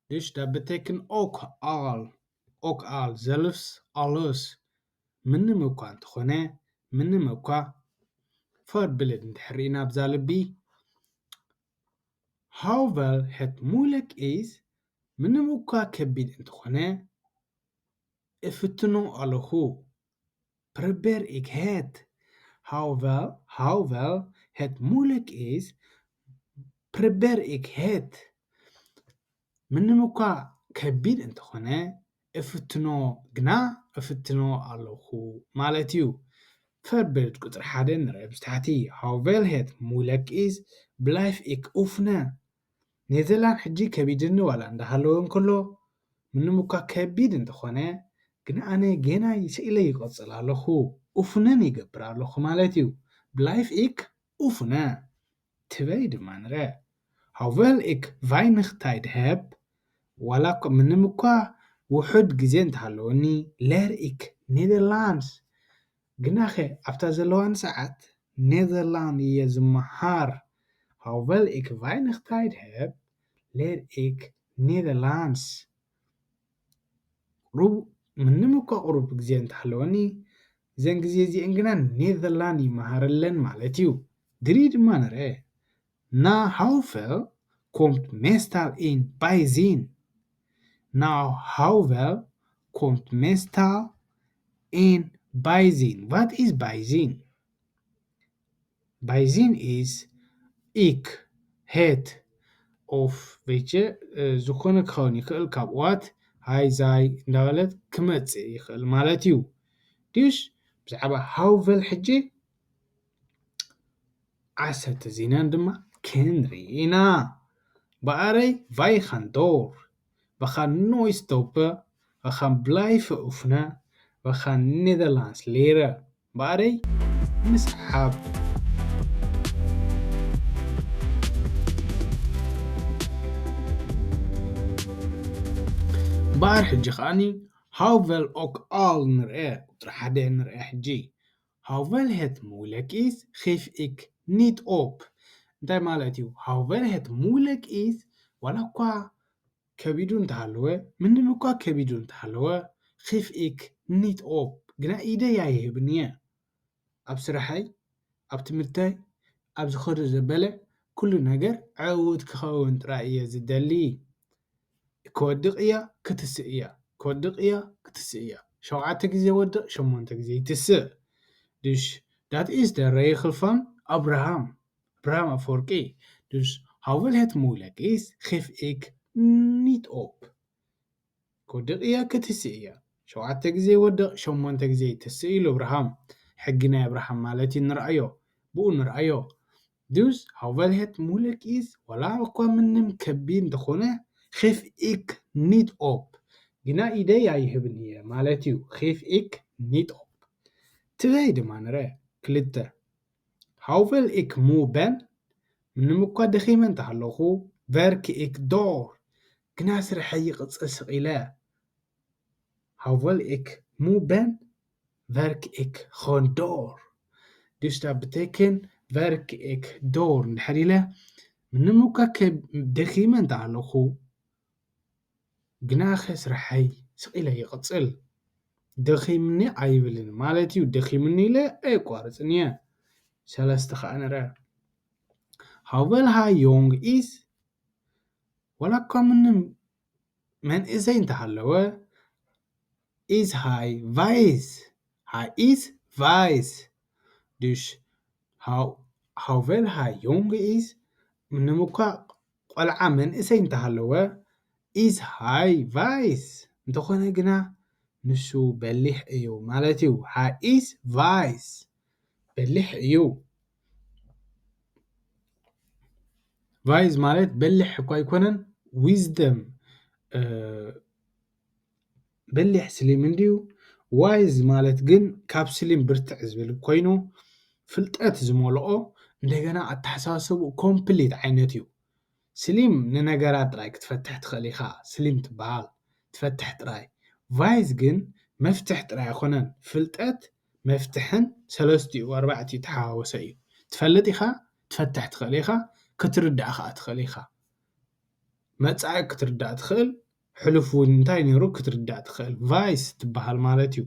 dus dat betekent ook al zelfs alles ምንም እኳ እንተኾነ ምንም እኳ ፈርብልድ እንድሕሪና ብዛ ልቢ how well het moeilijk is ምንም እኳ ከቢድ እንተኾነ እፍትኖ ኣለኹ probeer ik het how well het moeilijk is probeer ik het ምንም እኳ ከቢድ እንተኾነ እፍትኖ ግና እፍትኖ ኣለኹ ማለት እዩ ፈርብልድ ቁጥር 1 ንርአ ብታሕቲ how well het moeilijk is blijf ik oefenen ኔዘርላንድ ሕጂ ከቢድኒ ዋላ እንዳሃለወ እንከሎ ምንም እኳ ከቢድ እንተኾነ ግን ኣነ ገና ይስኢለ ይቆጽል ኣለኹ ኡፍነን ይገብር ኣለኹ ማለት እዩ blijf ik oefenen ትበይ ድማ ንርአ how well ik weinig tijd heb ዋላ ምንም እኳ ውሑድ ግዜ እንተሃለወኒ leer ik Nederlands ግናኸ ኣብታ ዘለዋን ሰዓት ኔዘርላንድ እየ ዝመሃር how well ik weinig tijd heb leer ik Nederlands ምንም እኳ ቁሩብ ግዜ እንተሃለወኒ ዘን ግዜ እዚአን ግና ኔዘርላንድ ይመሃረለን ማለት እዩ ድሪ ድማ ንርአ na how well komt meestal in bijzin na how well komt meestal in bijzin what is bijzin bijzin is ik het of weet je ዝኾነ ክኸውን ይኽእል ካብኡዋት ሃይ ዛይ እንዳበለት ክመጽእ ይኽእል ማለት እዩ ድዩስ ብዛዕባ how well ሕጂ 10 ዜናን ድማ ክንርኢና በኣረይ wij gaan door we gaan nooit stoppen we gaan blijven oefenen we gaan Nederlands leren በኣረይ ምስሓብ بار حجي خاني How väl och all نرأى حدا نرأى حجي How väl het moeilijk is geef ik niet op እንታይ ማለት እዩ How väl het moeilijk is ዋላ እኳ ከቢዱ እንተሃለወ ምንም እኳ ከቢዱ እንተሃለወ geef ik niet op ግና ኢደይ ኣይህብን እየ ኣብ ስራሐይ ኣብ ትምህርተይ ኣብ ዝኸዶ ዘበለ ኩሉ ነገር ዕዉት ክኸውን ጥራይ እየ ዝደሊ ክወድቕ እያ ክትስእ እያ ክወድቕ እያ ክትስእ እያ 7 ግዜ ወድቕ 8 ግዜ ይትስእ Dus dat is de regel van Abraham. Abraham Afwerki. Dus hoewel het moeilijk is, geef ik niet op. كودق إياه كتسئية شو عتك زي ودق شو منتك زي تسئيل إبراهام حقنا إبراهام مالتي نرأيه بقول نرأيه Dus hoewel het moeilijk is ولا أقوى منهم كبين دخونه geef ik niet op. جنا إيدي يهبني مالتي geef ik niet op. Tweede manere كلتا hoewel ik moe ben ምንም እኳ ደኺመ እንተሃለኹ werk ik door ግና ስርሐይ ይቕፅል ስቕ hoewel ik moe ben werk ik gewoon door dus dat betekent werk ik door እንድሕር ኢለ ምንም እኳ ደኺመ እንተሃለኹ ግና ኸ ስርሐይ ስቕ ኢለ ይቕፅል ደኺምኒ ኣይብልን ማለት እዩ ደኺምኒ ኢለ ኣይቋርፅን እየ ሰለስተ ከዓ ንርአ hoewel hij jong is ولا እኳ ምንም መንእሰይ እንተሃለወ is hij wijs hij is wijs dus hoewel hij jong is ምንም እኳ ቆልዓ መንእሰይ እንተሃለወ is hij wijs እንተኾነ ግና ንሱ በሊሕ እዩ ማለት እዩ hij is wijs በሊሕ እዩ ቫይዝ ማለት በሊሕ እኳ ኣይኮነን ዊዝደም በሊሕ ስሊም እንድዩ ዋይዝ ማለት ግን ካብ ስሊም ብርትዕ ዝብል ኮይኑ ፍልጠት ዝመልኦ እንደገና ኣተሓሳስብኡ ኮምፕሊት ዓይነት እዩ ስሊም ንነገራት ጥራይ ክትፈትሕ ትኽእል ኢኻ ስሊም ትበሃል ትፈትሕ ጥራይ ቫይዝ ግን መፍትሕ ጥራይ ኣይኮነን ፍልጠት መፍትሕን ሰለስቲኡ ኣርባዕቲኡ ተሓዋወሰ እዩ ትፈልጥ ኢኻ ትፈትሕ ትኽእል ኢኻ ክትርዳእ ከዓ ትኽእል ኢኻ መጻኢ ክትርዳእ ትኽእል ሕሉፍ እውን እንታይ ነይሩ ክትርዳእ ትኽእል ቫይስ ትበሃል ማለት እዩ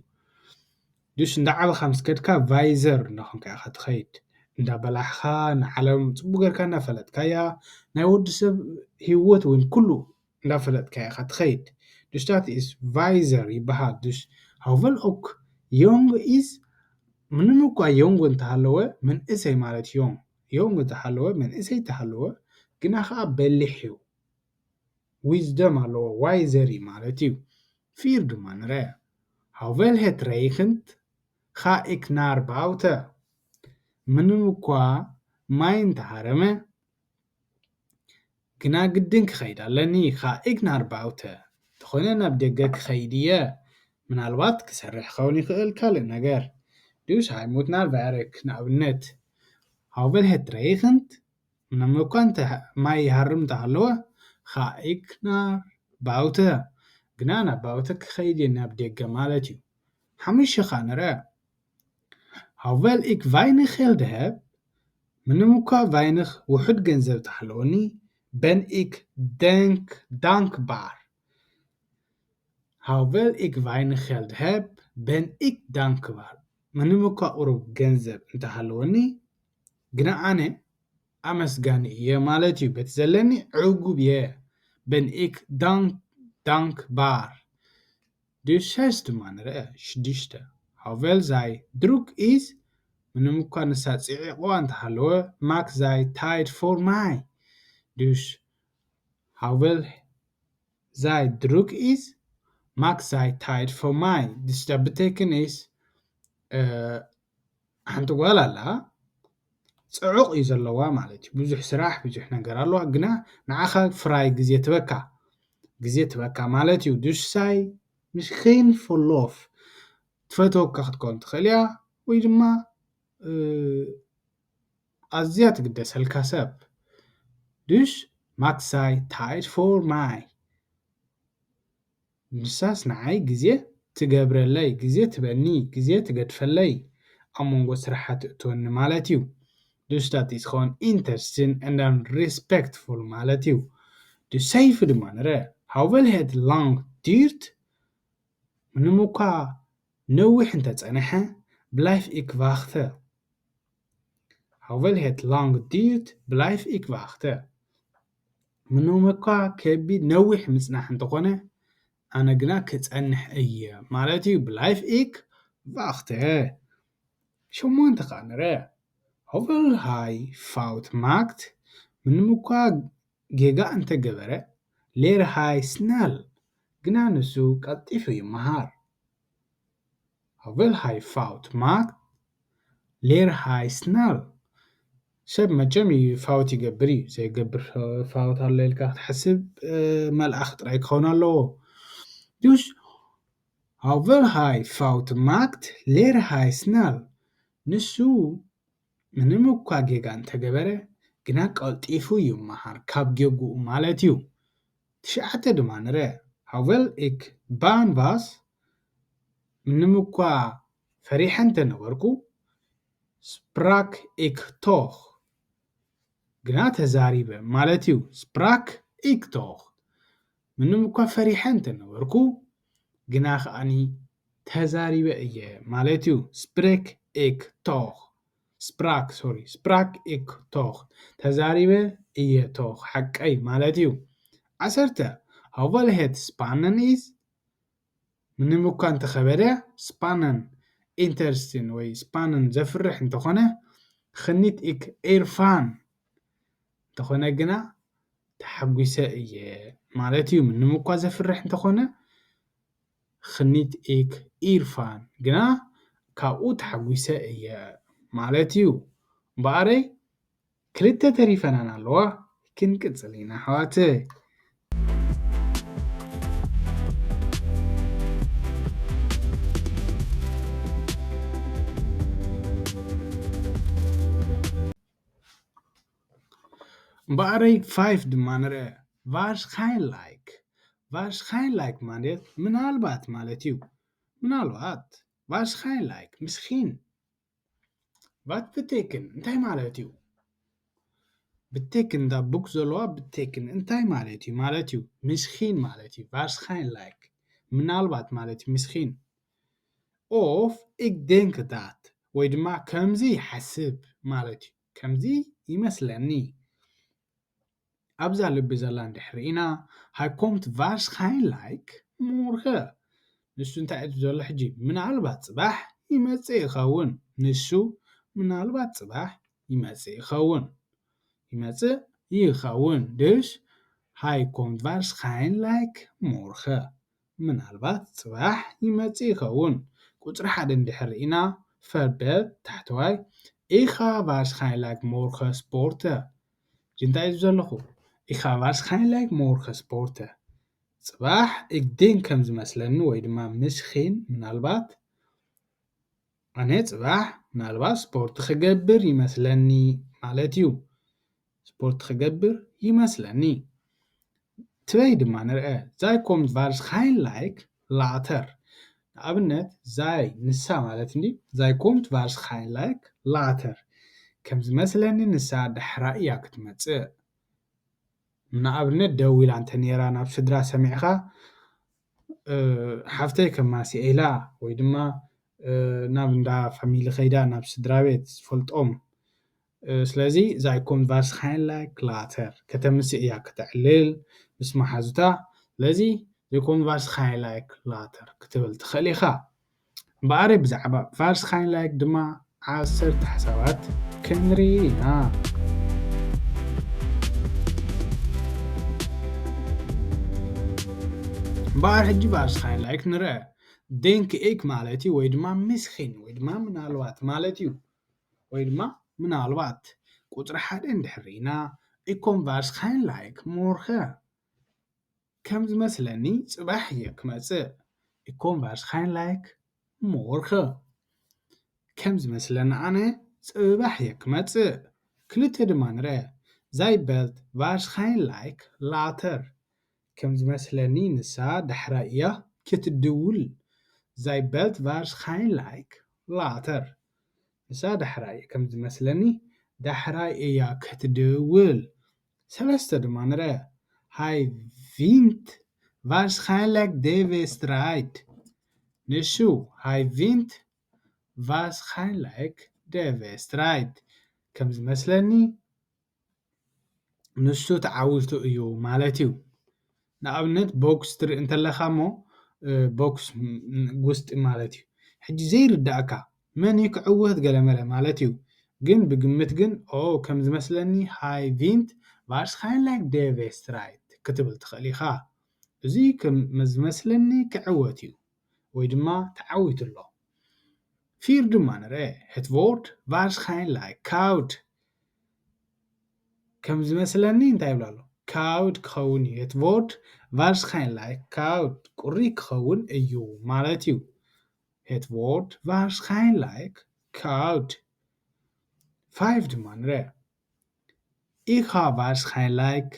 dus እንዳዓበኻ ምስ ከድካ ቫይዘር እንዳኾንካ ኢኻ ትኸይድ እንዳበላሕኻ ንዓለም ፅቡቅ ጌርካ እንዳፈለጥካያ ናይ ወዲ ሰብ ሂወት እውን ኩሉ እንዳፈለጥካ ኢኻ ትኸይድ dus dat is wijzer ይበሃል dus hoewel ook jong is ምንም እኳ young እንተሃለወ መንእሰይ ማለት young እንተሃለወ መንእሰይ እንተሃለወ ግና ከዓ በሊሕ እዩ wisdom ኣለዎ ዋይዘር ማለት እዩ vier ድማ ንርአ hoewel het regent ga ik naar buiten ምንም እኳ ማይ እንተሃረመ ግና ግድን ክኸይድ ኣለኒ ga ik naar buiten ተኾነ ናብ ደገ ክኸይድ እየ ምናልባት ክሰርሕ ክኸውን ይኽእል ካልእ ነገር dus hij moet naar werk ንኣብነት hoewel het regent ምንም እኳ ማይ ይሃርም እንተሃለወ ga ik naar buiten ግና ናብ ባውተ ክኸይድ እየ ናብ ደገ ማለት እዩ ሓሙሽተ ከዓ ንርአ hoewel ik weinig geld heb ምንም እኳ weinig ውሑድ ገንዘብ ተሃለወኒ ben ik dankbaar hoewel ik weinig geld heb ben ik dankbaar ምንም እኳ ቁሩብ ገንዘብ እንተሃለወኒ ግና ኣነ ኣመስጋኒ እየ ማለት እዩ በቲ ዘለኒ ዕጉብ እየ ben ik dankbaar dus 6 ድማ ንርአ 6 hoewel zij druk is ምንም እኳ ንሳ ፅዒቕዋ እንተሃለወ maak zij tijd voor mij dus hoewel zij druk is maak zij tijd voor mij dus dat betekent is ሓንቲ ጓል ኣላ ፅዑቕ እዩ ዘለዋ ማለት እዩ ብዙሕ ስራሕ ብዙሕ ነገር ኣለዋ ግና ንዓኻ ፍራይ ግዜ ትበካ ማለት እዩ dus zij misschien verlof ትፈትወካ ክትኮን ትኽእል እያ ወይ ድማ ኣዝያ ትግደሰልካ ሰብ dus maak zij tijd voor mij ንሳስ ንዓይ ግዜ ትገብረለይ ግዜ ትበኒ ግዜ ትገድፈለይ ኣብ መንጎ ስራሓት እትወኒ ማለት እዩ dus dat is gewoon interesting and then respectful ማለት እዩ dus ሰይፉ ድማ ንርአ hoewel het lang duurt ምንም እኳ ነዊሕ እንተፀንሐ blijf ik wachten hoewel het lang duurt blijf ik wachten ምንም እኳ ከቢድ ነዊሕ ምፅናሕ እንተኾነ ኣነ ግና ክፀንሕ እየ ማለት እዩ blijf ik wachten ሸሞንተ ከዓ ንርአ hoewel hij fout maakt ምንም እኳ ጌጋ እንተገበረ leer hij snel ግና ንሱ ቀልጢፉ ይመሃር hoewel hij fout maakt leer hij snel ሰብ መቸም ፋውት ይገብር እዩ ዘይገብር ፋውት ኣሎ ኢልካ ክትሓስብ መልኣኽ ጥራይ ክኸውን ኣለዎ dus hoewel hij fout maakt leer hij snel ንሱ ምንም እኳ ጌጋ እንተገበረ ግና ቀልጢፉ ይመሃር ካብ ጌጉኡ ማለት እዩ ትሽዓተ ድማ ንርአ hoewel ik bang was ምንም እኳ ፈሪሐ እንተነበርኩ sprak ik toch ግና ተዛሪበ ማለት እዩ sprak ik toch ምንም እኳ ፈሪሐ እንተነበርኩ ግና ከዓኒ ተዛሪበ እየ ማለት እዩ spreek ik toch sprak ik toch ተዛሪበ እየ toch ሓቀይ ማለት እዩ ዓሰርተ hoewel het spannend is ምንም እኳ እንተኸበደ spannend interesting ወይ spannend ዘፍርሕ እንተኾነ geniet ik ervan እንተኾነ ግና ተሓጒሰ እየ ማለት እዩ ምንም እኳ ዘፍርሕ እንተኾነ geniet ik ervan ግና ካብኡ ተሓጒሰ እየ ማለት እዩ እምበኣረይ ክልተ ተሪፈናን ኣለዋ ክንቅፅል ኢና ኣሕዋተይ እምበኣረይ 5 ድማ ንርአ waarschijnlijk ማለት ምናልባት ማለት እዩ ምናልባት waarschijnlijk ምስኪን wat betekent እንታይ ማለት እዩ betekent ዳ ቡክ ዘለዋ betekent እንታይ ማለት እዩ ምስኪን ማለት እዩ waarschijnlijk ምናልባት ማለት እዩ ምስኪን of ik denk dat ወይ ድማ ከምዚ ይሓስብ ማለት እዩ ከምዚ ይመስለኒ ኣብዛ ልቢ ዘላ እንድሕር ኢና hij komt waarschijnlijk morgen ንሱ እንታይ እዩ ዘሎ ሕጂ ምናልባት ፅባሕ ይመፅእ ይኸውን ንሱ ምናልባት ፅባሕ ይመፅእ ይኸውን dus hij komt waarschijnlijk morgen ምናልባት ፅባሕ ይመፅእ ይኸውን ቁፅሪ ሓደ እንድሕር ኢና verbed ታሕተዋይ ik ga waarschijnlijk morgen sporten እንታይ እዩ ዘለኹ ik ga waarschijnlijk morgen sporten ፅባሕ ik denk ከም ዝመስለኒ ወይ ድማ ምስኪን ምናልባት ኣነ ፅባሕ ምናልባት ስፖርት ክገብር ይመስለኒ ማለት እዩ ስፖርት ክገብር ይመስለኒ ትበይ ድማ ንርአ zij komt waarschijnlijk later ንኣብነት zij ንሳ ማለት እንዲ zij komt waarschijnlijk later ከም ዝመስለኒ ንሳ ዳሕራ እያ ክትመፅእ ንኣብነት ደው ኢላ እንተነይራ ናብ ስድራ ሰሚዕኻ ሓፍተይ ከማሲአ ኢላ ወይ ድማ ናብ እንዳ ፋሚሊ ኸይዳ ናብ ስድራ ቤት ዝፈልጦም ስለዚ zij komt waarschijnlijk later ከተምስእ እያ ክትዕልል ምስ መሓዙታ ስለዚ zij komt waarschijnlijk later ክትብል ትኽእል ኢኻ እምበኣረይ ብዛዕባ waarschijnlijk ድማ 10 ሓሳባት ክንርኢ ኢና እምበኣር ሕጂ waarschijnlijk ንርአ denk ik ማለት እዩ ወይ ድማ ምስኪን ወይ ድማ ምናልባት ማለት እዩ ወይ ድማ ምናልባት ቁፅሪ ሓደ እንድሕር ኢና ik kom waarschijnlijk morgen ከም ዝመስለኒ ፅባሕ እየ ክመፅእ ik kom waarschijnlijk morgen ከም ዝመስለኒ ኣነ ፅባሕ እየ ክመፅእ ክልተ ድማ ንርአ zij belt waarschijnlijk later ከም ዝመስለኒ ንሳ ዳሕራ እያ ክትድውል Zij belt waarschijnlijk later. ንሳ ዳሕራይ እያ ከም ዝመስለኒ ዳሕራይ እያ ክትድውል ሰለስተ ድማ ንርአ ሃይ ቪንት waarschijnlijk deze strijd ንሱ ሃይ ቪንት waarschijnlijk deze strijd ከም ዝመስለኒ ንሱ ተዓዊቱ እዩ ማለት እዩ ንኣብነት ቦክስ ትርኢ እንተለኻ እሞ ቦክስ ጉስጢ ማለት እዩ ሕጂ ዘይርዳእካ መን እዩ ክዕወት ገለመለ ማለት እዩ ግን ብግምት ግን ከም ዝመስለኒ ሃይ ቪንት waarschijnlijk deze strijd ክትብል ትኽእል ኢኻ እዚ ከም ዝመስለኒ ክዕወት እዩ ወይ ድማ ተዓዊቱ ኣሎ ፊር ድማ ንርአ het wordt waarschijnlijk koud ከም ዝመስለኒ እንታይ ይብላ ኣሎ koud ክኸውን እዩ het wordt waarschijnlijk koud ቁሪ ክኸውን እዩ ማለት እዩ het wordt waarschijnlijk koud 5 ድማ ንርአ ik ga waarschijnlijk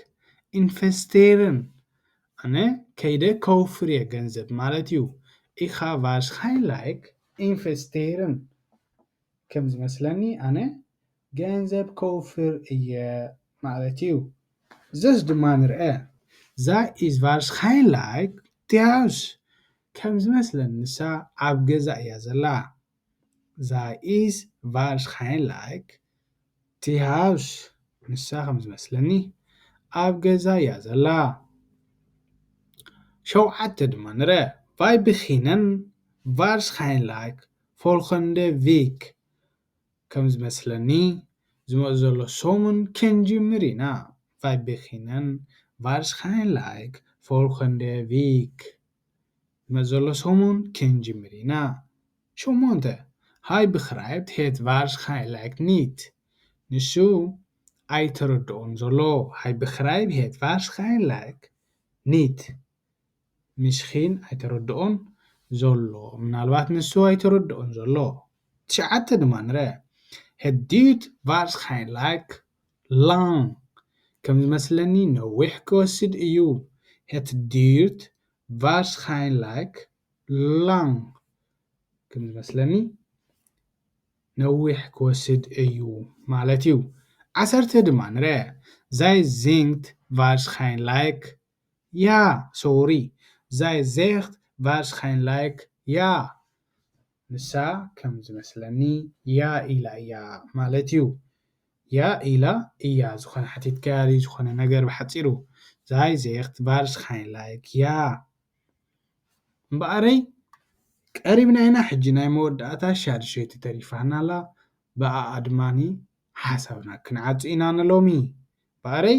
investeren ኣነ ከይደ ከውፍር እየ ገንዘብ ማለት እዩ ik ga waarschijnlijk investeren ከም ዝመስለኒ ኣነ ገንዘብ ከውፍር እየ ማለት እዩ ዘስ ድማ ንርአ zij is waarschijnlijk thuis ከም ዝመስለኒ ንሳ ኣብ ገዛ እያ ዘላ zij is waarschijnlijk thuis ንሳ ከም ዝመስለኒ ኣብ ገዛ እያ ዘላ ሸውዓተ ድማ ንርአ wij beginnen waarschijnlijk volgende week ከም ዝመስለኒ ዝመፅ ዘሎ ሰሙን ክንጅምር ኢና wij beginnen waarschijnlijk volgende week ዝመፅ ዘሎ ሰሙን ክንጅምር ኢና ሸሞንተ hij begrijpt het waarschijnlijk niet ንሱ ኣይተረድኦን ዘሎ hij begrijpt het waarschijnlijk niet ምስኪን ኣይተረድኦን ዘሎ ምናልባት ንሱ ኣይተረድኦን ዘሎ ትሽዓተ ድማ ንርአ het duurt waarschijnlijk lang ከም ዝመስለኒ ነዊሕ ክወስድ እዩ het duurt waarschijnlijk lang ከም ዝመስለኒ ነዊሕ ክወስድ እዩ ማለት እዩ ዓሰርተ ድማ ንርአ zij zingt waarschijnlijk ja sorry zij zegt waarschijnlijk ja ንሳ ከም ዝመስለኒ ያ ኢላ እያ ማለት እዩ ያ ኢላ እያ ዝኾነ ሓቲትካያሊ ዝኾነ ነገር ብሓፂሩ zij zegt waarschijnlijk ja እምበኣረይ ቀሪብና ኢና ሕጂ ናይ መወዳእታ ሻድሸይቲ ተሪፋና ኣላ ብኣኣ ድማኒ ሓሳብና ክንዓፂ ኢና ንሎሚ በኣረይ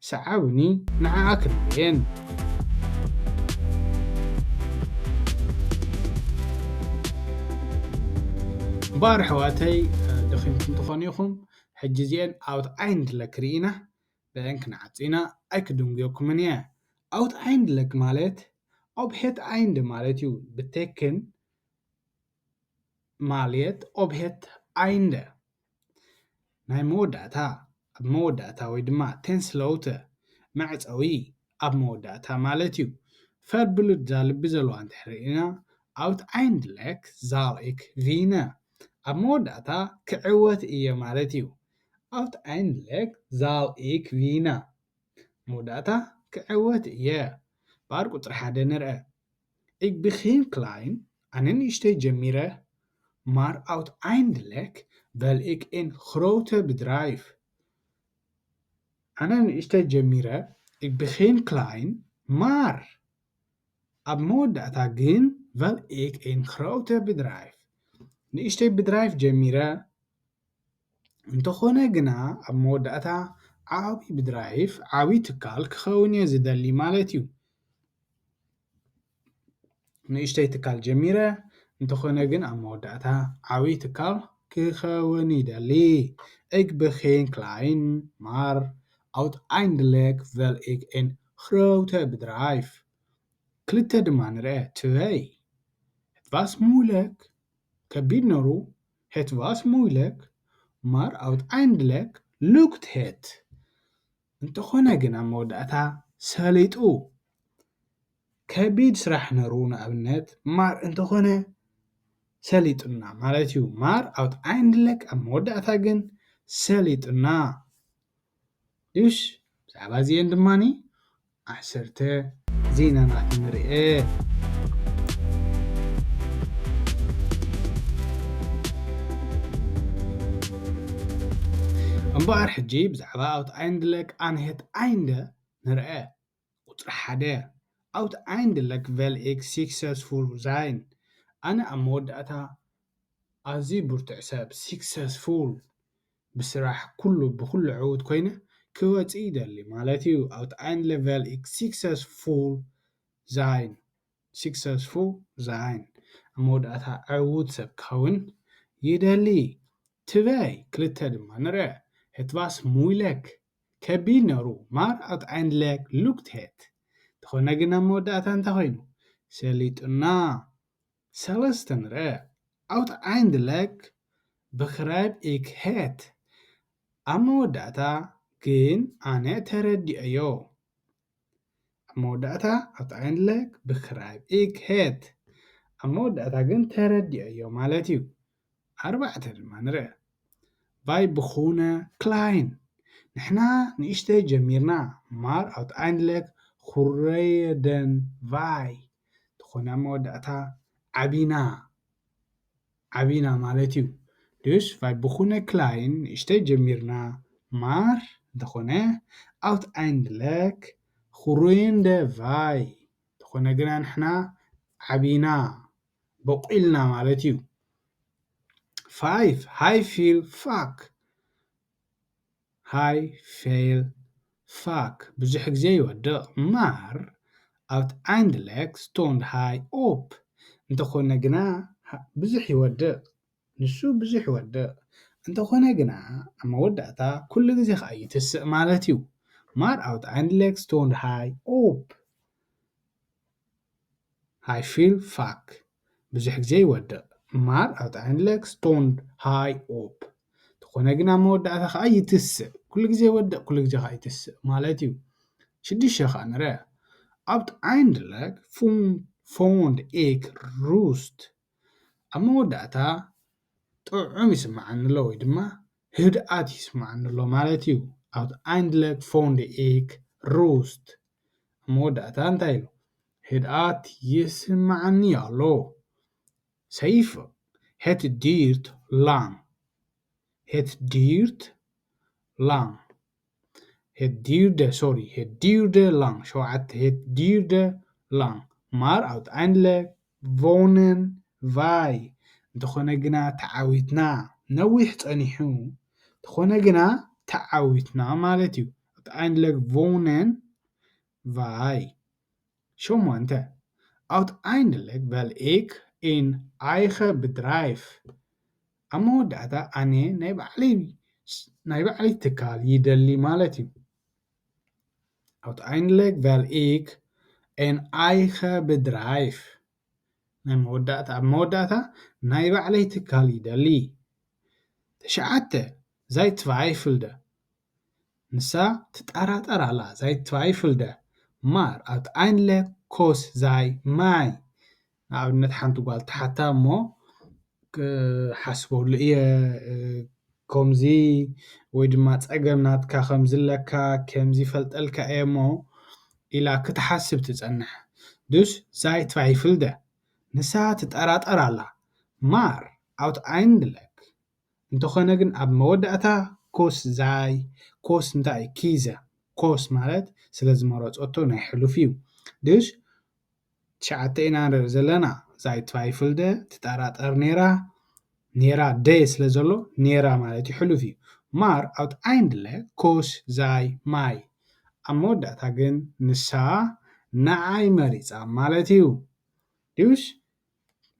ሰዓብኒ ንዓኣ ክንብየን እምበኣር ኣሕዋተይ ደኺምኩም ትኾኑ ኢኹም ሕጂ እዚአን ኣውትኣይንድለክ ርኢና ብአን ክንዓፂ ኢና ኣይክድንግየኩምን እየ ኣውትኣይንድለክ ማለት ob het einde ማለት እዩ ብቴክን ማለት ob het einde ናይ መወዳእታ ኣብ መወዳእታ ወይ ድማ ተንስለውተ መዕፀዊ ኣብ መወዳእታ ማለት እዩ ፈርብሉድ ዛልቢ ዘለዋ እንተሕርኢና ኣውትኣይንድለክ zal ik winnen ኣብ መወዳእታ ክዕወት እየ ማለት እዩ ኣውትኣይንድለክ zal ik winnen መወዳእታ ክዕወት እየ ባር ቁጥሪ ሓደ ንርአ ik begin klein ኣነ ንእሽተይ ጀሚረ maar uiteindelijk wil ik een grote bedrijf ኣነ ንእሽተይ ጀሚረ ik begin klein maar ኣብ መወዳእታ ግን wil ik een grote bedrijf ንእሽተይ bedrijf ጀሚረ እንተኾነ ግና ኣብ መወዳእታ ዓብዪ bedrijf ዓብዪ ትካል ክኸውን እየ ዝደሊ ማለት እዩ ንእሽተይ ትካል ጀሚረ እንተኾነ ግን ኣብ መወዳእታ ዓብዪ ትካል ክኸውን ይደሊ ik begin klein maar uiteindelijk wil ik een grote bedrijf ክልተ ድማ ንርአ ትበይ het was moeilijk ከቢድ ነሩ het was moeilijk maar uiteindelijk lukt het እንተኾነ ግን ኣብ መወዳእታ ሰሊጡ ከቢድ ስራሕ ነሩ ንኣብነት ማር እንተኾነ ሰሊጥና ማለት እዩ ማር ኣውትኣይንድለክ ኣብ መወዳእታ ግን ሰሊጥና ድዩሽ ብዛዕባ እዚአን ድማኒ 10 ዜናታት ንርአ እምበኣር ሕጂ ብዛዕባ ኣውትኣይንድለክ ኣንሄት ኣይንደ ንርአ ቁፅሪ 1 ኣውትኣይንድለክ vel ik successful sein ኣነ ኣብ መወዳእታ ኣዝዩ ብርቱዕ ሰብ successful ብስራሕ ኩሉ ብኩሉ ዕዉት ኮይነ ክወፅእ ይደሊ ማለት እዩ ኣውትኣይንድለክ vel ik successful sein ኣብ መወዳእታ ዕዉት ሰብ ክኸውን ይደሊ ትበይ 2 ድማ ንርአ het was moeilijk ከቢድ ነይሩ maar uiteindelijk lukt het ተኾነ ግን ኣብ መወዳእታ እንታይ ኮይኑ ሰሊጥና 3 ንርአ uiteindelijk begrijp ik het ኣብ መወዳእታ ግን ኣነ ተረዲአዮ ኣብ መወዳእታ uiteindelijk begrijp ik het ኣብ መወዳእታ ግን ተረዲአዮ ማለት እዩ 4 ድማ ንርአ wij begonnen klein ንሕና ንእሽተይ ጀሚርና maar uiteindelijk groeiden wij ተኾነ ኣብ መወዳእታ ዓቢና ማለት እዩ dus wij begonnen klein ንእሽተይ ጀሚርና maar እንተኾነ uiteindelijk groeiden wij ተኾነ ግና ንሕና ዓቢና በቂልና ማለት እዩ 5 hij viel vaak ብዙሕ ግዜ ይወድቕ maar uiteindelijk stond hij op እንተኾነ ግና ብዙሕ ይወድቕ ንሱ ብዙሕ ይወድቕ እንተኾነ ግና ኣብ መወዳእታ ኩሉ ግዜ ከዓ ይትስእ ማለት እዩ maar uiteindelijk stond hij op hij viel vaak ብዙሕ ግዜ ይወድቕ maar uiteindelijk stond hij op ተኾነ ግና ኣብ መወዳእታ ከዓ ይትስእ ኩሉ ግዜ ይወድቕ ኩሉ ግዜ ከዓ ይትስእ ማለት እዩ 6 ከዓ ንርአ uiteindelijk vond ik rust ኣብ መወዳእታ ጥዑም ይስምዓኒ ኣሎ ወይ ድማ ህድኣት ይስምዓኒ ኣሎ ማለት እዩ uiteindelijk vond ik rust ኣብ መወዳእታ እንታይ ኢሉ ህድኣት ይስምዓኒ ኣሎ 7 het duurt lang het duurde lang maar uiteindelijk wonnen wij እንተኾነ ግና ተዓዊትና ነዊሕ ፀኒሑ እንተኾነ ግና ተዓዊትና ማለት እዩ uiteindelijk wonnen wij 8 uiteindelijk wil ik een eigen bedrijf ኣብ መወዳእታ ኣነ ናይ ባዕለይ ትካል ይደሊ ማለት እዩ uiteindelijk wil ik een eigen bedrijf ኣብ መወዳእታ ናይ ባዕለይ ትካል ይደሊ 9 zij twijfelde ንሳ ትጠራጠር ኣላ zij twijfelde maar uiteindelijk koos zij mij ንኣብነት ሓንቲ ጓል ተሓታ እሞ ሓስበሉ እየ ከምዚ ወይ ድማ ፀገም ናትካ ከምዝለካ ከምዚ ፈልጠልካ እየ እሞ ኢላ ክትሓስብ ትፀንሕ dus zij twijfelde ንሳ ትጠራጠር ኣላ maar uiteindelijk እንተኾነ ግን ኣብ መወዳእታ ኮስ እንታይ ኪዘ ኮስ ማለት ስለ ዝመረፆቶ ናይ ሕሉፍ እዩ dus 9 ኢና ንርኢ ዘለና zij twijfelde ትጠራጠር ነራ ደ ስለ ዘሎ ነራ ማለት እዩ ሕሉፍ እዩ maar uiteindelijk koos zij mij ኣብ መወዳእታ ግን ንሳ ንዓይ መሪፃ ማለት እዩ dus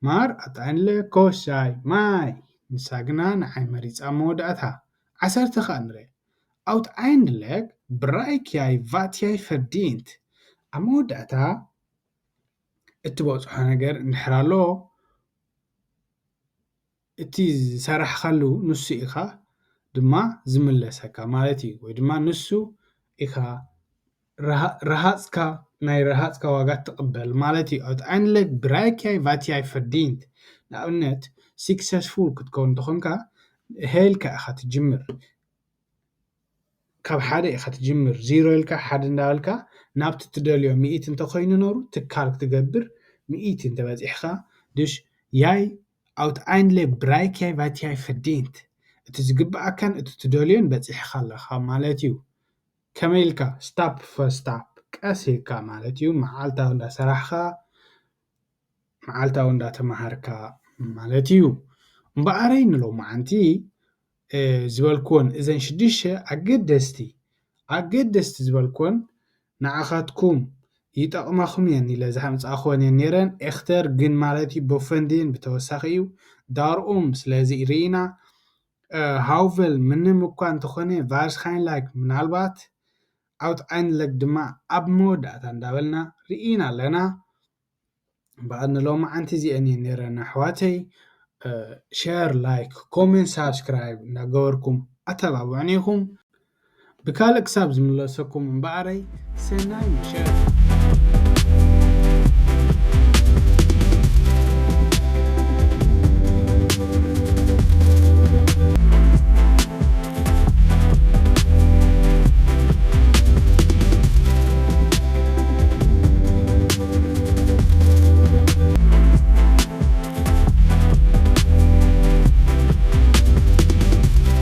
maar uiteindelijk koos zij mij ንሳ ግና ንዓይ መሪፃ ኣብ መወዳእታ 10 ከዓ ንርኢ uiteindelijk bereik jij wat jij verdient ኣብ መወዳእታ እትበፅሖ ነገር እንድሕር ኣሎ እቲ ዝሰራሕካሉ ንሱ ኢኻ ድማ ዝምለሰካ ማለት እዩ ወይ ድማ ንሱ ኢኻ رهاصكا ناي رهاصكا واقات تقبل مالتي outeindelik bereik jij wat jij verdient ንኣብነት successful ክትከውን እንተኾንካ ሄልካ ኢኻ ትጅምር ካብ ሓደ ኢኻ ትጅምር ዜሮ ኢልካ ሓደ እንዳበልካ ናብቲ ትደልዮ 100 እንተኮይኑ ነይሩ ትካል ክትገብር 100 እንተበፂሕካ dus jij outeindelik bereik jij wat jij verdient እቲ ዝግባኣካን እቲ ትደልዮን በፂሕካ ኣለኻ ማለት እዩ ከመይ ኢልካ ስታፕ for step ቀስ ኢልካ ማለት እዩ መዓልታዊ እንዳሰራሕካ መዓልታዊ እንዳተማሃርካ ማለት እዩ እምበኣረይ ንሎማዓንቲ ዝበልክዎን እዘን 6 ኣገደስቲ ዝበልክዎን ንዓኻትኩም ይጠቕማኹም እየን ኢለ ዝሃምፃኽወን እየን ነይረን ኤኽተር ግን ማለት እዩ በፈንድን ብተወሳኺ እዩ ዳርኦም ስለዚ ርኢና ሃውቨል ምንም እኳ እንተኾነ waarschijnlijk ምናልባት outeindelik ድማ ኣብ መወዳእታ እንዳበልና ርኢና ኣለና እምበኣር ንሎማዓንቲ እዚአን እየን ነይረን ኣሕዋተይ ሼር ላይክ ኮሜንት ሳብስክራይብ እንዳገበርኩም ኣተባብዑኒ ኢኹም ብካልእ ክሳብ ዝምለሰኩም እምበኣረይ ሰናይ ምሸት